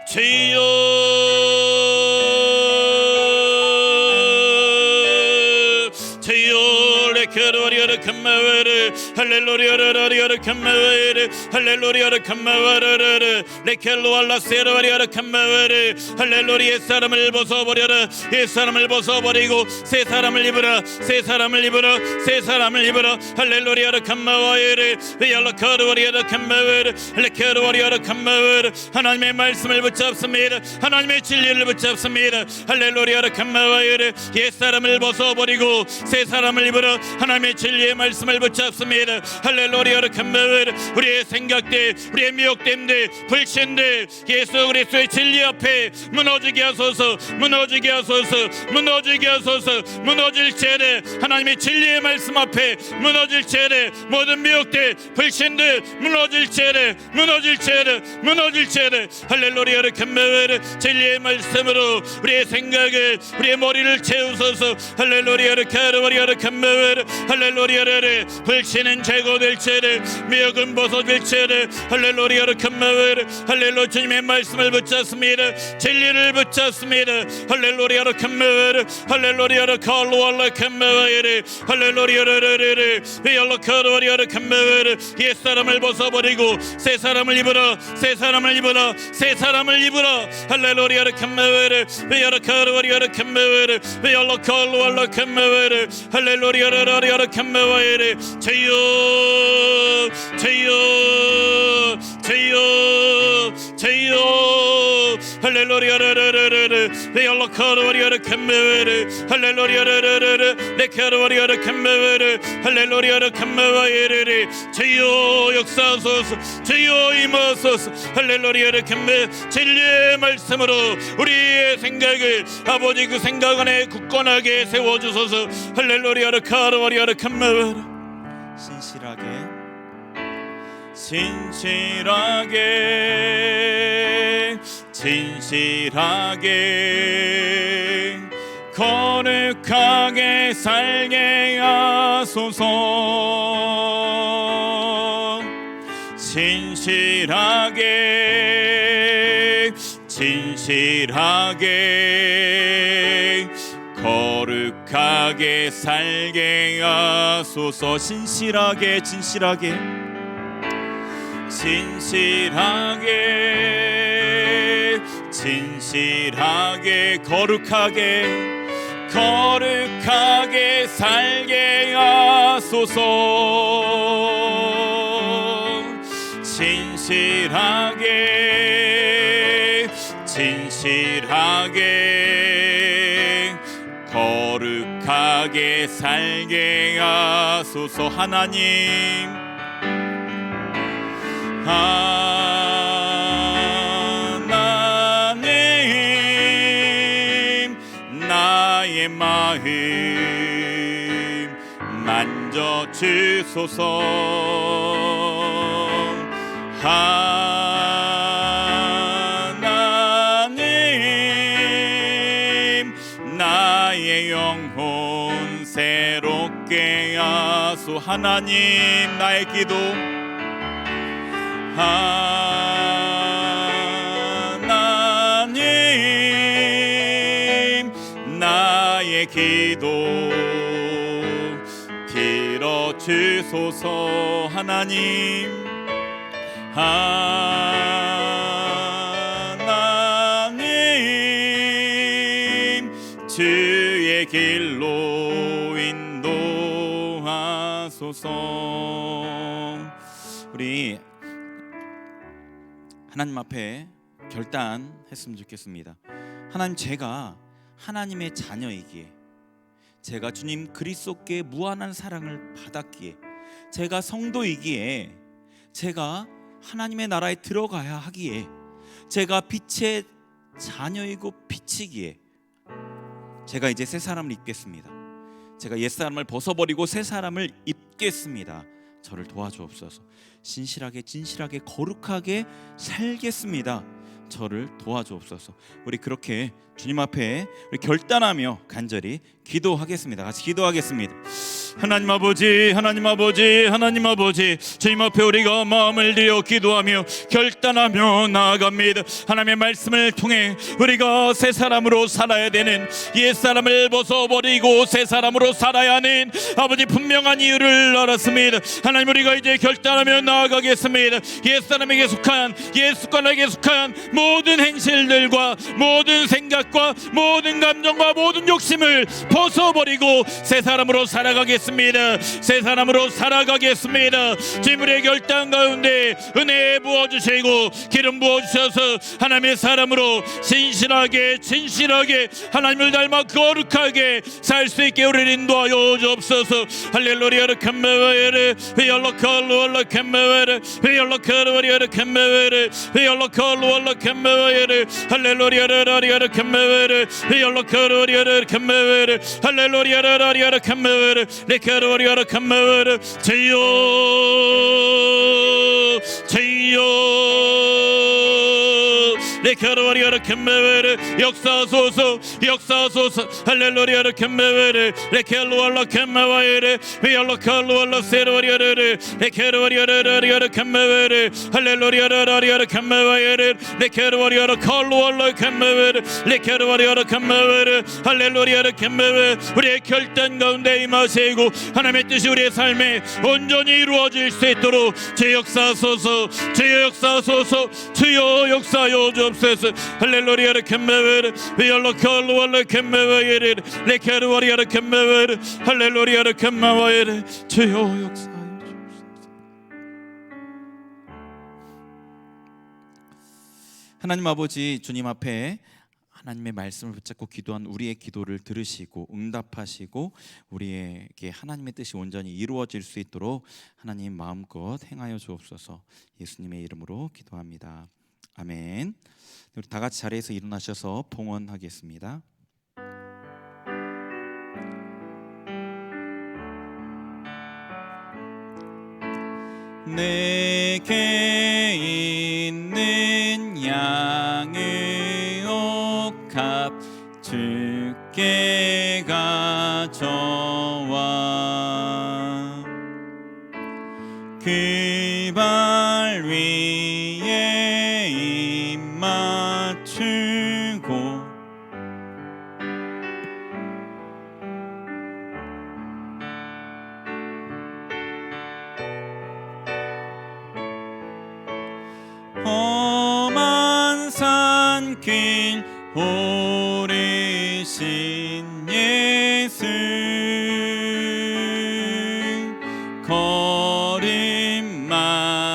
주여, 주여, 레케로리아르 캄마웨르 할렐루야르 캄마웨르 할렐루야르 캄마웨르 레켈로알라 세르와리아르 캄마웨르 할렐루야. 옛사람을 벗어버려라. 옛사람을 벗어버리고 새 사람을 입으라. 새 사람을 입으라. 새 사람을 입으라. 할렐루야르 캄마웨르 베알라카르와리아르 캄마웨르 레케로와리아르 캄마웨르. 하나님의 말씀을 붙잡습니다. 하나님의 진리를 붙잡습니다. 할렐루야르 캄마웨르. 옛사람을 벗어버리고 새 사람을 입으라. 하나님의 진리의 말씀을 붙잡습니다. 할렐루야르 캄마웨르. 우리의 생각들, 우리의 미혹됨들, 불신들 예수 그리스도의 진리 앞에 무너지게 하소서. 무너지게 하소서. 무너지게 하소서. 무너질 죄를 하나님의 진리의 말씀 앞에 무너질 죄를, 모든 미혹들, 불신들 무너질 죄를, 무너질 죄를, 무너질 죄를 할렐루야르 캄마웨르. 진리의 말씀으로 우리의 생각을, 우리의 머리를 채우소서. 할렐루야르 카르와리아르 캄마웨르 할렐루야르. 불신은 제거될 죄를, 미혹은 벗어질 죄를 할렐루야르 캄마웨르. 할렐루야. 주님의 말씀을 붙잡습니다. 진리를 붙잡습니다. 할렐루야르 캄마웨르 할렐루야르 칼로알라 캄마웨르 할렐루야르 베알라카르와리아르 캄마웨르. 옛사람을 벗어버리고 새 사람을 입으라. 새 사람을 입으라. 새 사람을 입으라. 할렐루야르 캄마웨르 베알라카르와리아르 캄마웨르 베알라칼로알라 캄마웨르 할렐루야르 캄마웨르. 주여, 주여, 주여, 주여. 할렐루야르 베알라카르와리아르 캄마웨르 할렐루야르 레카르와리아르 캄마웨르 할렐루야르 캄마웨르. 주여 역사하소서. 주여 임하소서. 할렐루야르 캄마. 진리의 말씀으로 우리의 생각을 아버지 그 생각 안에 굳건하게 세워주소서. 할렐루야르 카르와리아르 캄마웨르. 신실하게, 진실하게, 진실하게 거룩하게 살게 하소서. 진실하게, 진실하게 거룩하게 살게 하소서. 진실하게, 진실하게, 진실하게, 진실하게 거룩하게, 거룩하게 살게 하소서. 진실하게, 진실하게 거룩하게 살게 하소서. 하나님, 하나님, 나의 마음 만져주소서. 하나님, 나의 영혼 새롭게 하소서. 하나님, 나의 기도 하나님, 나의 기도 들어주소서. 하나님, 하나님, 주의 길로 인도하소서. 우리 하나님 앞에 결단했으면 좋겠습니다. 하나님, 제가 하나님의 자녀이기에, 제가 주님 그리스도께 무한한 사랑을 받았기에, 제가 성도이기에, 제가 하나님의 나라에 들어가야 하기에, 제가 빛의 자녀이고 빛이기에 제가 이제 새 사람을 입겠습니다. 제가 옛사람을 벗어버리고 새 사람을 입겠습니다. 저를 도와주옵소서. 진실하게 거룩하게 살겠습니다. 저를 도와주옵소서. 우리 그렇게 주님 앞에 우리 결단하며 간절히 기도하겠습니다. 같이 기도하겠습니다. 하나님 아버지, 하나님 아버지, 하나님 아버지, 주님 앞에 우리가 마음을 들여 기도하며 결단하며 나아갑니다. 하나님의 말씀을 통해 우리가 새 사람으로 살아야 되는, 옛 사람을 벗어버리고 새 사람으로 살아야 하는 아버지 분명한 이유를 알았습니다. 하나님, 우리가 이제 결단하며 나아가겠습니다. 옛 사람에게 속한, 옛 습관에게 속한 모든 행실들과 모든 생각과 모든 감정과 모든 욕심을 벗어버리고 새 사람으로 살아가겠습니다. 새 사람으로 살아가겠습니다. 주님의 결단 가운데 은혜 부어주시고 기름 부어주셔서 하나님의 사람으로 진실하게 하나님을 닮아 거룩하게 살 수 있게 우리를 인도하여 주옵소서. 할렐루야. 르캄메웨르 휘얼로컬루얼로 캄메웨르 휘얼로컬루얼로 캄메웨르 휘얼로컬루얼로 캄메웨르 할렐루야. 르라리아 캄메웨르 휘얼로컬루얼로 캄메웨르 할렐루야. 르라리아 캄메웨르 레카로리아라 캄메웨르 제요 레카로리아라 캄메웨르 역사소서 할렐루야라 캄메웨르 레켈루알라 캄메와이르 위알라칼루알라 세로리아르 레케로리아르 캄메웨르 할렐루야라리아라 캄메와이르 레케로리아라 칼루알라 캄메웨르 레케로리아라 캄메웨르 할렐루야라 캄메웨 우리의 결단 가운데 임하시고 하나님의 뜻이 우리의 삶에 온전히 이루어질 수 있도록 주 역사소서 주여 역사여 주옵소서. 할렐루야. 캄메웨르 위알라칼루알라 캄메웨르 레케로리아라 캄메웨르 할렐루야. 캄메웨르 주여 역사여 주옵소서. 하나님 아버지, 주님 앞에 하나님의 말씀을 붙잡고 기도한 우리의 기도를 들으시고 응답하시고 우리에게 하나님의 뜻이 온전히 이루어질 수 있도록 하나님 마음껏 행하여 주옵소서. 예수님의 이름으로 기도합니다. 아멘. 우리 다 같이 자리에서 일어나셔서 봉헌하겠습니다. 내게 있는 양의 옥합 주께 가져와 그 발 위에 입 맞추고 험한 산길 오르신 예수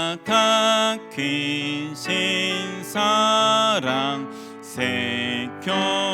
걸음마다 크신 사랑 새겨